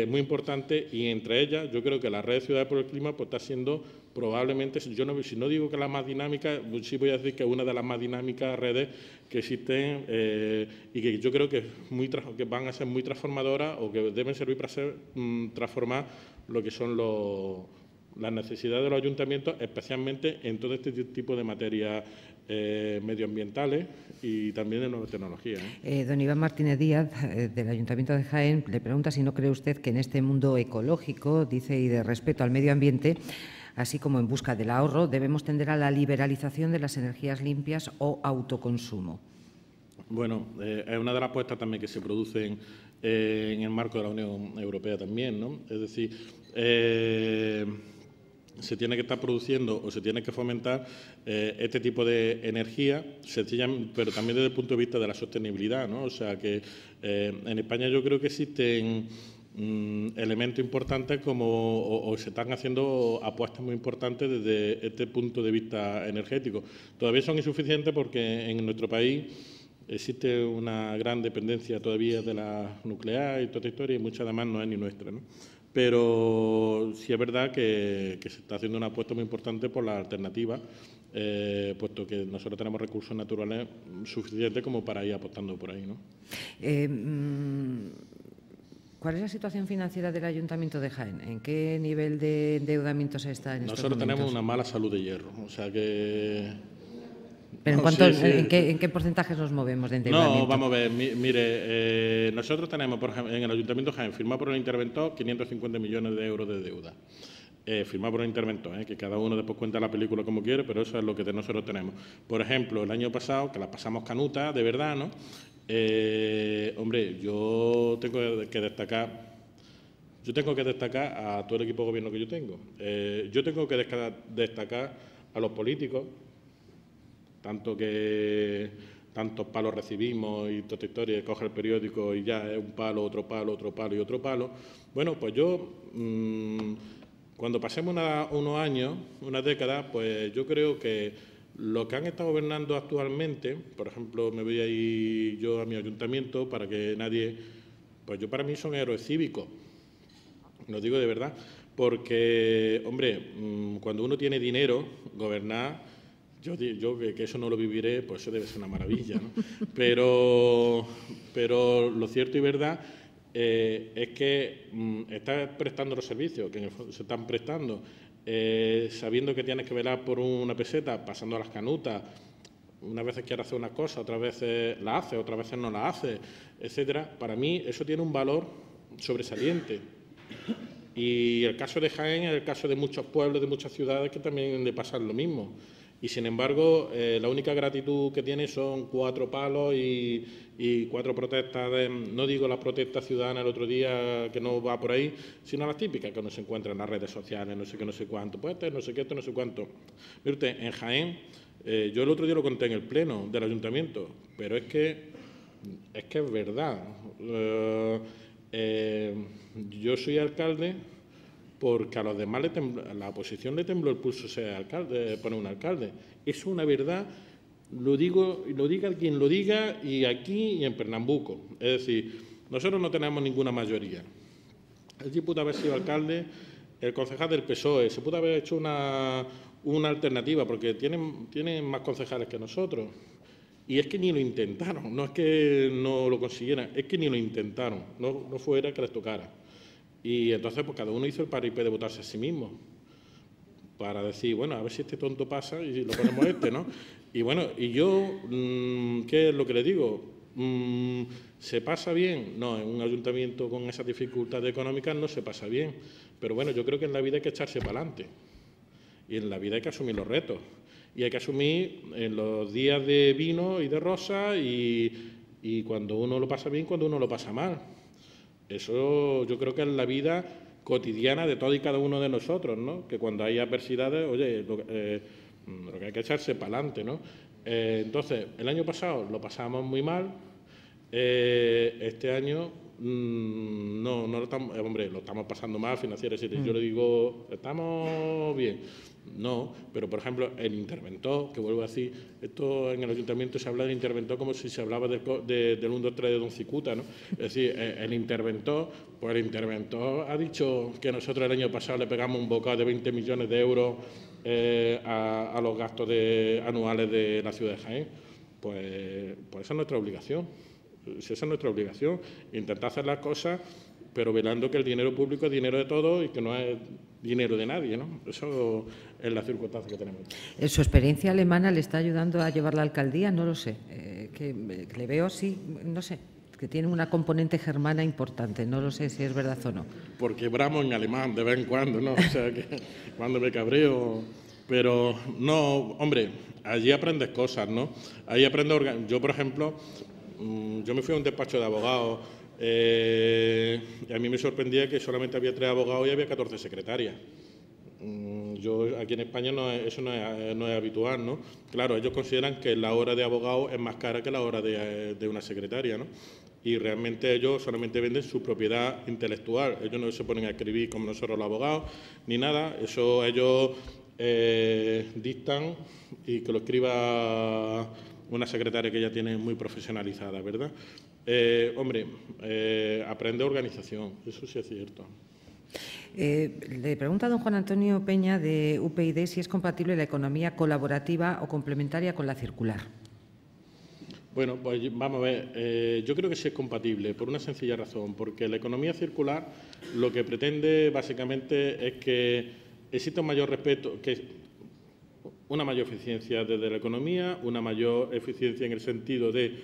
muy importante y entre ellas yo creo que la red de Ciudades por el Clima pues, está siendo probablemente, si no digo que la más dinámica, sí voy a decir que es una de las más dinámicas redes que existen y que yo creo que van a ser muy transformadoras o que deben servir para transformar lo que son las necesidades de los ayuntamientos, especialmente en todo este tipo de materias medioambientales y también de nuevas tecnologías. Don Iván Martínez Díaz, del Ayuntamiento de Jaén, le pregunta si no cree usted que en este mundo ecológico, dice, y de respeto al medio ambiente, así como en busca del ahorro, debemos tender a la liberalización de las energías limpias o autoconsumo. Bueno, es una de las apuestas también que se producen en el marco de la Unión Europea también, ¿no? Es decir, se tiene que estar produciendo o se tiene que fomentar este tipo de energía, pero también desde el punto de vista de la sostenibilidad, ¿no? O sea que en España yo creo que existen elementos importantes o se están haciendo apuestas muy importantes desde este punto de vista energético. Todavía son insuficientes porque en nuestro país existe una gran dependencia todavía de la nuclear y toda esta historia, y mucha además no es ni nuestra, ¿no? Pero sí es verdad que se está haciendo una apuesta muy importante por la alternativa, puesto que nosotros tenemos recursos naturales suficientes como para ir apostando por ahí, ¿no? ¿Cuál es la situación financiera del Ayuntamiento de Jaén? ¿En qué nivel de endeudamiento se está en estos Nosotros momentos? tenemos una mala salud de hierro, o sea que... ¿Pero no, en qué porcentajes nos movemos de endeudamiento? No, vamos a ver, mire, nosotros tenemos, por ejemplo, en el Ayuntamiento de Jaén, firmado por el interventor, 550 millones de euros de deuda. Firmado por el interventor, que cada uno después cuenta la película como quiere, pero eso es lo que nosotros tenemos. Por ejemplo, el año pasado, que la pasamos canuta, de verdad, ¿no? Hombre, yo tengo que destacar a todo el equipo de gobierno que yo tengo. Yo tengo que destacar a los políticos, tantos palos recibimos y toda esta historia, coge el periódico y ya es un palo, otro palo, otro palo y otro palo. Bueno, pues yo, cuando pasemos unos años, unas décadas, pues yo creo que los que han estado gobernando actualmente, por ejemplo, me voy a ir yo a mi ayuntamiento para que nadie... Pues yo para mí son héroes cívicos, lo digo de verdad, porque, hombre, cuando uno tiene dinero, gobernar... Yo que eso no lo viviré, pues eso debe ser una maravilla, ¿no? Pero lo cierto y verdad es que estás prestando los servicios que se están prestando, sabiendo que tienes que velar por una peseta, pasando a las canutas, unas veces quieres hacer una cosa, otras veces la haces, otras veces no la haces, etcétera. Para mí eso tiene un valor sobresaliente. Y el caso de Jaén es el caso de muchos pueblos, de muchas ciudades que también le pasa lo mismo. Y, sin embargo, la única gratitud que tiene son 4 palos y 4 protestas, no digo la protesta ciudadana el otro día, que no va por ahí, sino las típicas que uno se encuentra en las redes sociales, no sé qué, no sé cuánto, pues no sé qué, esto, no sé cuánto. Mire usted, en Jaén, yo el otro día lo conté en el pleno del ayuntamiento, pero es que es verdad. Yo soy alcalde porque a los demás a la oposición le tembló el pulso ser alcalde, poner un alcalde. Es una verdad, lo diga quien lo diga, y aquí y en Pernambuco. Es decir, nosotros no tenemos ninguna mayoría. Allí pudo haber sido alcalde el concejal del PSOE, se pudo haber hecho una alternativa, porque tienen más concejales que nosotros. Y es que ni lo intentaron, no es que no lo consiguieran, es que ni lo intentaron, no fuera que les tocara. Y entonces, pues cada uno hizo el paripé de votarse a sí mismo, para decir, bueno, a ver si este tonto pasa y lo ponemos ¿no? Y bueno, y yo, ¿qué es lo que le digo? ¿Se pasa bien? No, en un ayuntamiento con esas dificultades económicas no se pasa bien. Pero bueno, yo creo que en la vida hay que echarse para adelante. Y en la vida hay que asumir los retos. Y hay que asumir en los días de vino y de rosa y cuando uno lo pasa bien, cuando uno lo pasa mal. Eso yo creo que es la vida cotidiana de todos y cada uno de nosotros, ¿no? Que cuando hay adversidades, oye, lo que hay que echarse para adelante, ¿no? Entonces, el año pasado lo pasamos muy mal, este año no lo estamos, hombre, lo estamos pasando mal financieramente. Yo le digo, estamos bien. No, pero por ejemplo, el interventor, que vuelvo a decir, esto en el ayuntamiento se habla del interventor como si se hablaba del 1, 2, 3 de Don Cicuta, ¿no? Es decir, el interventor ha dicho que nosotros el año pasado le pegamos un bocado de 20 millones de euros a los gastos anuales de la ciudad de Jaén. Pues esa es nuestra obligación. Si esa es nuestra obligación, intentar hacer las cosas pero velando que el dinero público es dinero de todos y que no es dinero de nadie, ¿no? Eso es la circunstancia que tenemos. ¿Su experiencia alemana le está ayudando a llevar la alcaldía? No lo sé. Que le veo así, no sé, que tiene una componente germana importante. No lo sé si es verdad o no. Porque bramo en alemán de vez en cuando, ¿no? O sea, que cuando me cabreo. Pero no, hombre, allí aprendes cosas, ¿no? Ahí aprendes. Yo, por ejemplo, yo me fui a un despacho de abogados y a mí me sorprendía que solamente había 3 abogados y había 14 secretarias. Yo aquí en España eso no es habitual, ¿no? Claro, ellos consideran que la hora de abogado es más cara que la hora de una secretaria, ¿no? Y realmente ellos solamente venden su propiedad intelectual. Ellos no se ponen a escribir como nosotros los abogados, ni nada. Eso ellos dictan y que lo escriba una secretaria que ya tiene muy profesionalizada, ¿verdad? Hombre, aprende organización, eso sí es cierto. Le pregunta a don Juan Antonio Peña de UPyD si es compatible la economía colaborativa o complementaria con la circular. Bueno, pues vamos a ver, yo creo que sí es compatible, por una sencilla razón, porque la economía circular lo que pretende básicamente es que exista un mayor respeto, una mayor eficiencia desde la economía, una mayor eficiencia en el sentido de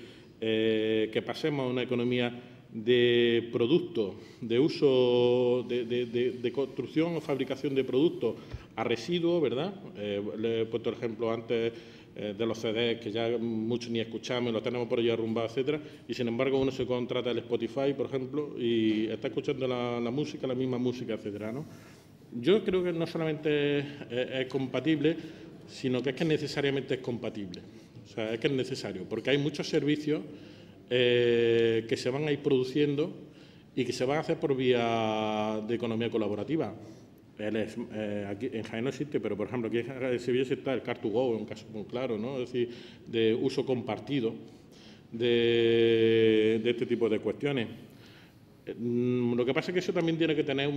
que pasemos a una economía de productos, de uso, de construcción o fabricación de productos a residuos, ¿verdad? Le he puesto el ejemplo antes de los CDs, que ya muchos ni escuchamos, lo tenemos por allí arrumbado, etcétera, y sin embargo uno se contrata el Spotify, por ejemplo, y está escuchando la música, la misma música, etcétera, ¿no? Yo creo que no solamente es compatible, sino que es que necesariamente es compatible. O sea, es que es necesario, porque hay muchos servicios que se van a ir produciendo y que se van a hacer por vía de economía colaborativa. Aquí en Jaén no existe, pero por ejemplo aquí en Sevilla está el Car2Go, un caso muy claro, ¿no? Es decir, de uso compartido de este tipo de cuestiones. Lo que pasa es que eso también tiene que tener es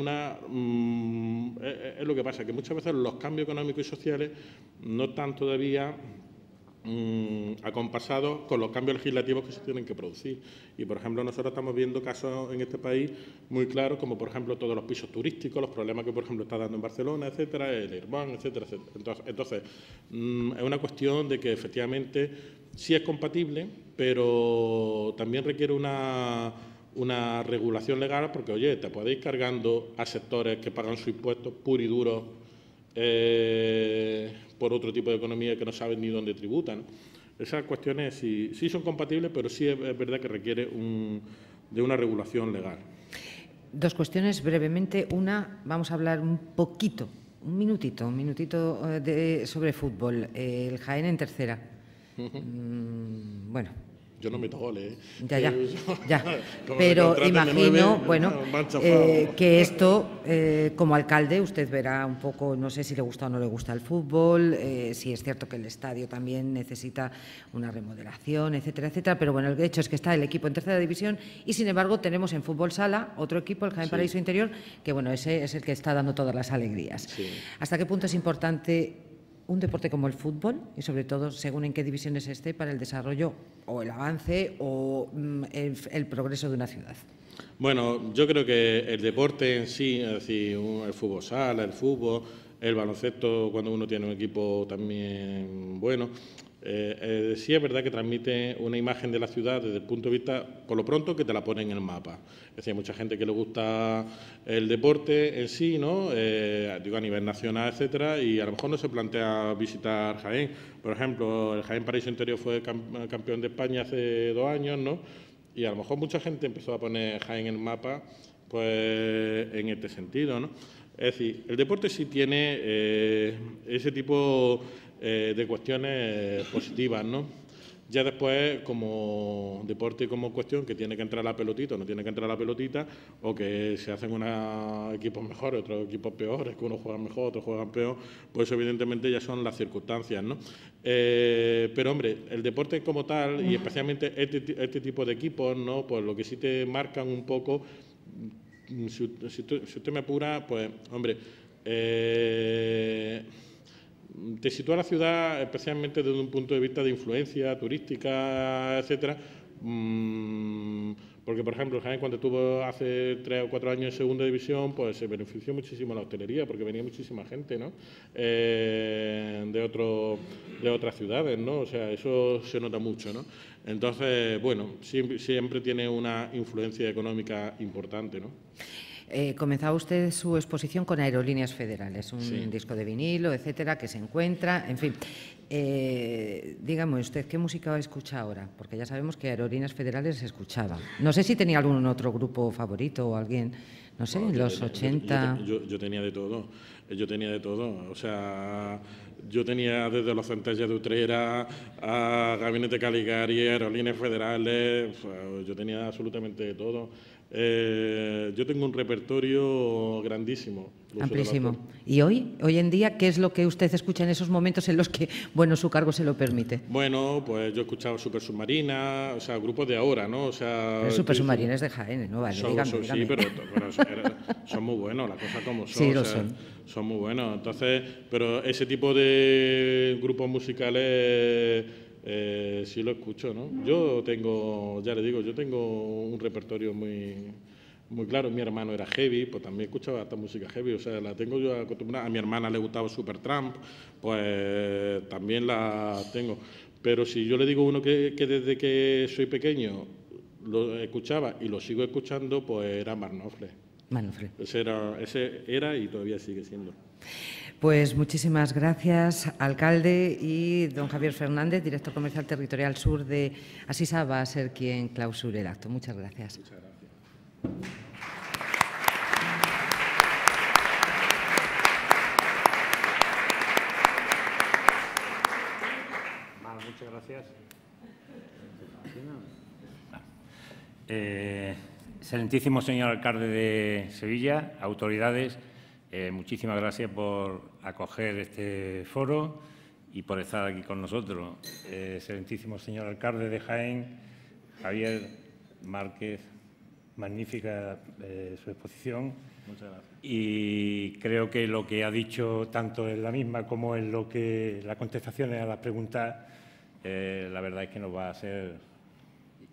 lo que pasa, que muchas veces los cambios económicos y sociales no están todavía acompasados con los cambios legislativos que se tienen que producir. Y, por ejemplo, nosotros estamos viendo casos en este país muy claros, como, por ejemplo, todos los pisos turísticos, los problemas que, por ejemplo, está dando en Barcelona, etcétera, el Airbnb, etcétera, etcétera. Entonces, es una cuestión de que, efectivamente, sí es compatible, pero también requiere una regulación legal, porque, oye, te podéis ir cargando a sectores que pagan sus impuestos puros y duros por otro tipo de economía que no saben ni dónde tributan. Esas cuestiones sí son compatibles, pero sí es verdad que requiere de una regulación legal. 2 cuestiones brevemente. Una, vamos a hablar un minutito sobre fútbol. El Jaén en tercera. Bueno. Yo no meto goles, ¿eh? Ya. Pero imagino, que esto, como alcalde, usted verá un poco, no sé si le gusta o no le gusta el fútbol, si es cierto que el estadio también necesita una remodelación, etcétera, etcétera. Pero bueno, el hecho es que está el equipo en tercera división y, sin embargo, tenemos en fútbol sala otro equipo, el Jaén Paraíso Interior, que bueno, ese es el que está dando todas las alegrías. Sí. ¿Hasta qué punto es importante un deporte como el fútbol y, sobre todo, según en qué divisiones esté, para el desarrollo o el avance o el progreso de una ciudad? Bueno, yo creo que el deporte en sí, es decir, el fútbol sala, el fútbol, el baloncesto, cuando uno tiene un equipo también bueno, sí es verdad que transmite una imagen de la ciudad desde el punto de vista, por lo pronto, que te la pone en el mapa. Es decir, hay mucha gente que le gusta el deporte en sí, ¿no? Digo, a nivel nacional, etcétera, y a lo mejor no se plantea visitar Jaén. Por ejemplo, el Jaén Paraíso Interior fue campeón de España hace 2 años, ¿no? Y a lo mejor mucha gente empezó a poner Jaén en el mapa, pues, en este sentido, ¿no? Es decir, el deporte sí tiene ese tipo de cuestiones positivas, ¿no? Ya después, como deporte y como cuestión, que tiene que entrar la pelotita o no tiene que entrar la pelotita, o que se hacen unos equipos mejores, otros equipos peores, que unos juegan mejor, otros juegan peor, pues evidentemente ya son las circunstancias, ¿no? Pero, hombre, el deporte como tal, y especialmente este tipo de equipos, ¿no? Pues lo que sí te marcan un poco, si usted me apura, pues, hombre, te sitúa la ciudad, especialmente desde un punto de vista de influencia turística, etcétera, Porque, por ejemplo, Jaén, cuando estuvo hace 3 o 4 años en segunda división, pues se benefició muchísimo la hostelería, porque venía muchísima gente, ¿no? De otras ciudades, ¿no? O sea, eso se nota mucho, ¿no? Entonces, bueno, siempre tiene una influencia económica importante, ¿no? Comenzaba usted su exposición con Aerolíneas Federales, un disco de vinilo, etcétera, que se encuentra, en fin. Dígame usted, ¿qué música escucha ahora? Porque ya sabemos que Aerolíneas Federales se escuchaba. No sé si tenía algún otro grupo favorito o alguien, no sé, en los 80... Yo tenía de todo, o sea, yo tenía desde los Centellas de Utrera a Gabinete Caligari, Aerolíneas Federales, yo tenía absolutamente de todo. Yo tengo un repertorio grandísimo. Amplísimo. ¿Y hoy en día, qué es lo que usted escucha en esos momentos en los que, bueno, su cargo se lo permite? Bueno, pues yo he escuchado Super Submarina, o sea, grupos de ahora, ¿no? O sea, pero Super Submarina es de Jaén, ¿no? Vale, dígame. Sí, pero son muy buenos, las cosas como son. Sí, lo son. Son muy buenos. Entonces, pero ese tipo de grupos musicales sí lo escucho, ¿no? Yo tengo, ya le digo, yo tengo un repertorio muy claro. Mi hermano era heavy, pues también escuchaba esta música heavy, o sea, la tengo yo acostumbrada. A mi hermana le gustaba Supertramp, pues también la tengo. Pero si yo le digo uno que desde que soy pequeño lo escuchaba y lo sigo escuchando, pues era Marc Knopfler. Ese era y todavía sigue siendo. Pues muchísimas gracias, alcalde, y don Javier Fernández, director comercial territorial sur de Asisa, va a ser quien clausure el acto. Muchas gracias. Muchas gracias. Muchas gracias. Excelentísimo señor alcalde de Sevilla, autoridades, muchísimas gracias por acoger este foro y por estar aquí con nosotros. Excelentísimo señor alcalde de Jaén, Javier Márquez, magnífica su exposición. Muchas gracias. Y creo que lo que ha dicho tanto en la misma como en lo que las contestaciones a las preguntas, la verdad es que nos va a hacer,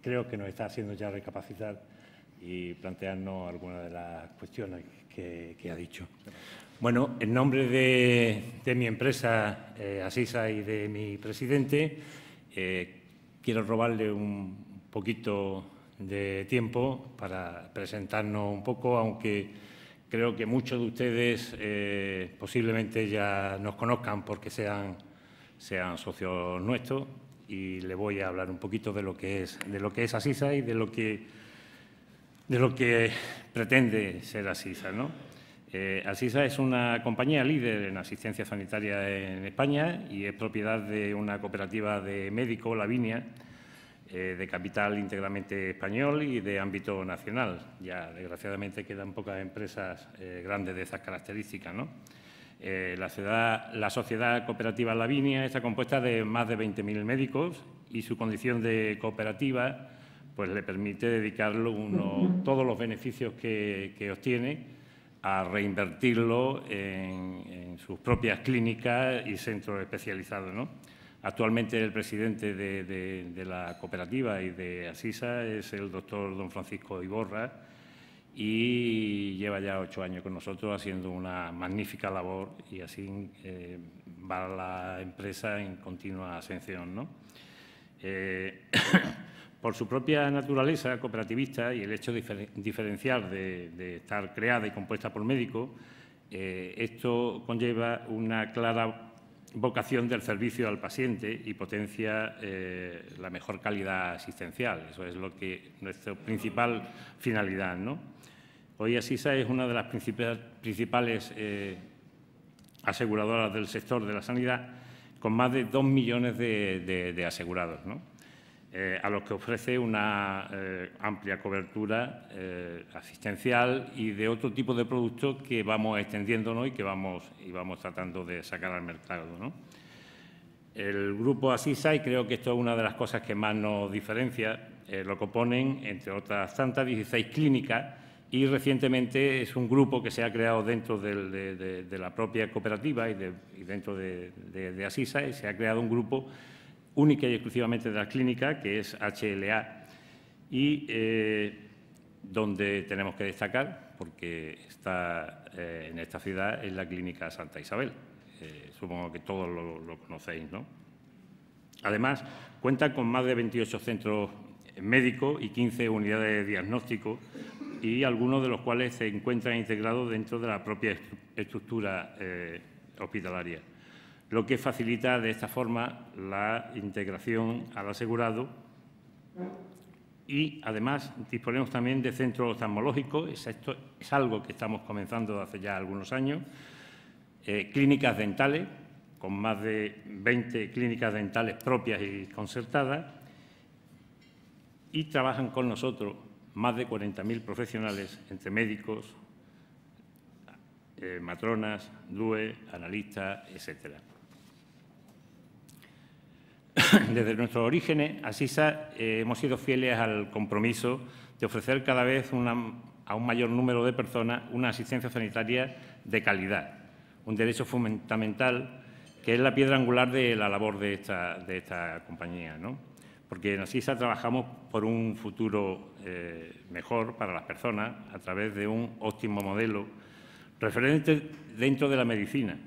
creo que nos está haciendo ya recapacitar y plantearnos algunas de las cuestiones que ha dicho. Bueno, en nombre de mi empresa, Asisa, y de mi presidente, quiero robarle un poquito de tiempo para presentarnos un poco, aunque creo que muchos de ustedes posiblemente ya nos conozcan porque sean socios nuestros, y le voy a hablar un poquito de lo que es Asisa y de lo que pretende ser Asisa, ¿no? Asisa es una compañía líder en asistencia sanitaria en España y es propiedad de una cooperativa de médicos, Lavinia, de capital íntegramente español y de ámbito nacional. Ya, desgraciadamente, quedan pocas empresas grandes de esas características, ¿no? La sociedad cooperativa Lavinia está compuesta de más de 20.000 médicos y su condición de cooperativa pues, le permite dedicar todos los beneficios que obtiene a reinvertirlo en sus propias clínicas y centros especializados, ¿no? Actualmente el presidente de la cooperativa y de Asisa es el doctor don Francisco Iborra, y lleva ya 8 años con nosotros haciendo una magnífica labor, y así va la empresa en continua ascensión, ¿no? Por su propia naturaleza cooperativista y el hecho diferencial de estar creada y compuesta por médicos, esto conlleva una clara vocación del servicio al paciente y potencia la mejor calidad asistencial. Eso es lo que nuestra principal finalidad, ¿no? Hoy Asisa es una de las principales aseguradoras del sector de la sanidad, con más de 2 millones de asegurados, ¿no? A los que ofrece una amplia cobertura asistencial y de otro tipo de productos que vamos extendiéndonos y que vamos tratando de sacar al mercado, ¿no? El grupo Asisa, y creo que esto es una de las cosas que más nos diferencia, lo componen, entre otras tantas, 16 clínicas, y recientemente es un grupo que se ha creado dentro de la propia cooperativa y dentro de Asisa, y se ha creado un grupo única y exclusivamente de la clínica, que es HLA, y donde tenemos que destacar, porque está en esta ciudad, es la Clínica Santa Isabel. Supongo que todos lo conocéis, ¿no? Además, cuenta con más de 28 centros médicos y 15 unidades de diagnóstico, y algunos de los cuales se encuentran integrados dentro de la propia estructura hospitalaria, lo que facilita de esta forma la integración al asegurado. Y, además, disponemos también de centros oftalmológicos, esto es algo que estamos comenzando hace ya algunos años, clínicas dentales, con más de 20 clínicas dentales propias y concertadas, y trabajan con nosotros más de 40.000 profesionales, entre médicos, matronas, DUE, analistas, etcétera. Desde nuestros orígenes, Asisa, hemos sido fieles al compromiso de ofrecer cada vez a un mayor número de personas una asistencia sanitaria de calidad, un derecho fundamental que es la piedra angular de la labor de esta compañía, ¿no? Porque en Asisa trabajamos por un futuro mejor para las personas a través de un óptimo modelo referente dentro de la medicina,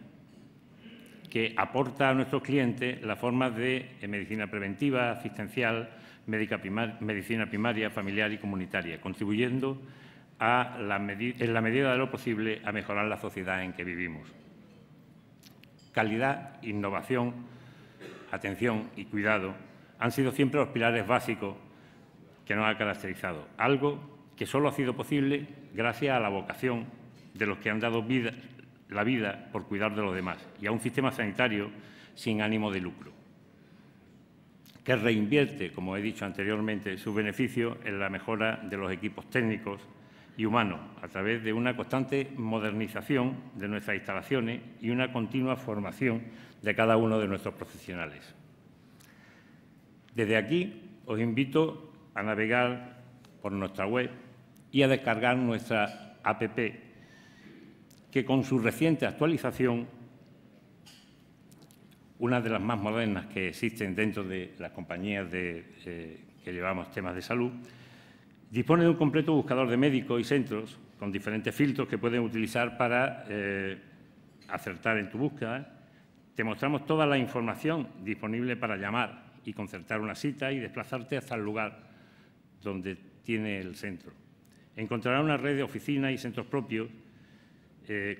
que aporta a nuestros clientes las formas de medicina preventiva, asistencial, medicina primaria, familiar y comunitaria, contribuyendo en la medida de lo posible a mejorar la sociedad en que vivimos. Calidad, innovación, atención y cuidado han sido siempre los pilares básicos que nos ha caracterizado, algo que solo ha sido posible gracias a la vocación de los que han dado la vida por cuidar de los demás y a un sistema sanitario sin ánimo de lucro, que reinvierte, como he dicho anteriormente, sus beneficios en la mejora de los equipos técnicos y humanos a través de una constante modernización de nuestras instalaciones y una continua formación de cada uno de nuestros profesionales. Desde aquí os invito a navegar por nuestra web y a descargar nuestra app, que con su reciente actualización, una de las más modernas que existen dentro de las compañías que llevamos temas de salud, dispone de un completo buscador de médicos y centros con diferentes filtros que pueden utilizar para acertar en tu búsqueda. Te mostramos toda la información disponible para llamar y concertar una cita y desplazarte hasta el lugar donde tiene el centro. Encontrarás una red de oficinas y centros propios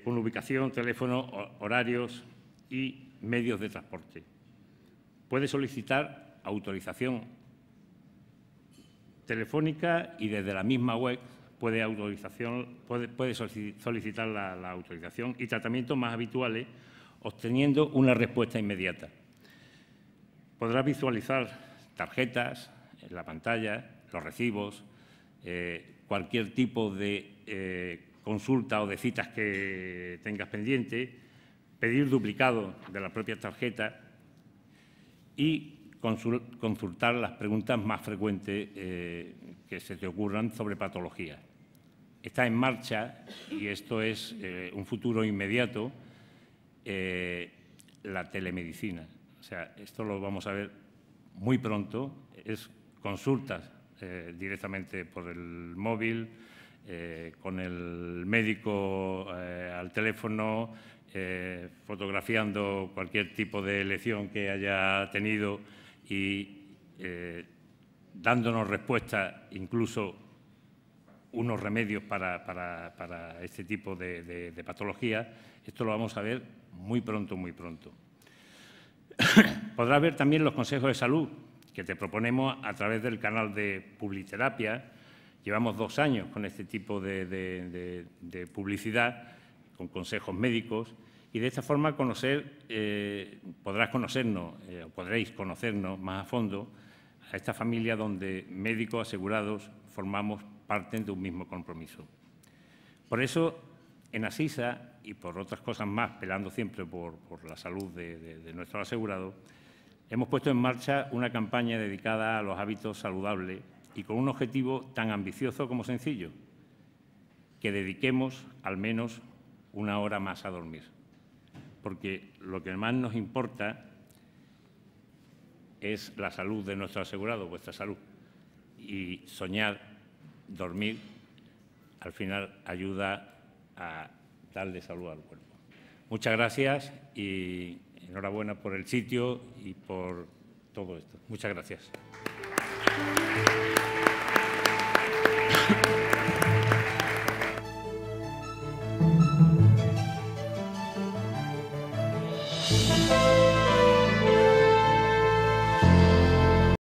con ubicación, teléfono, horarios y medios de transporte. Puedes solicitar autorización telefónica y desde la misma web puedes solicitar la autorización y tratamientos más habituales, obteniendo una respuesta inmediata. Podrás visualizar tarjetas en la pantalla, los recibos, cualquier tipo de consulta o de citas que tengas pendiente, pedir duplicado de la propia tarjeta y consultar las preguntas más frecuentes que se te ocurran sobre patología. Está en marcha, y esto es un futuro inmediato, la telemedicina. O sea, esto lo vamos a ver muy pronto. Es consultas directamente por el móvil, con el médico al teléfono, fotografiando cualquier tipo de lesión que haya tenido y dándonos respuesta, incluso unos remedios para este tipo de patologías. Esto lo vamos a ver muy pronto, muy pronto. Podrás ver también los consejos de salud que te proponemos a través del canal de Publiterapia. Llevamos 2 años con este tipo de publicidad, con consejos médicos, y de esta forma podréis conocernos más a fondo a esta familia donde médicos asegurados formamos parte de un mismo compromiso. Por eso, en Asisa, y por otras cosas más, pelando siempre por la salud de nuestros asegurados, hemos puesto en marcha una campaña dedicada a los hábitos saludables y con un objetivo tan ambicioso como sencillo, que dediquemos al menos 1 hora más a dormir. Porque lo que más nos importa es la salud de nuestro asegurado, vuestra salud. y soñar, dormir, al final ayuda a darle salud al cuerpo. Muchas gracias y enhorabuena por el sitio y por todo esto. Muchas gracias.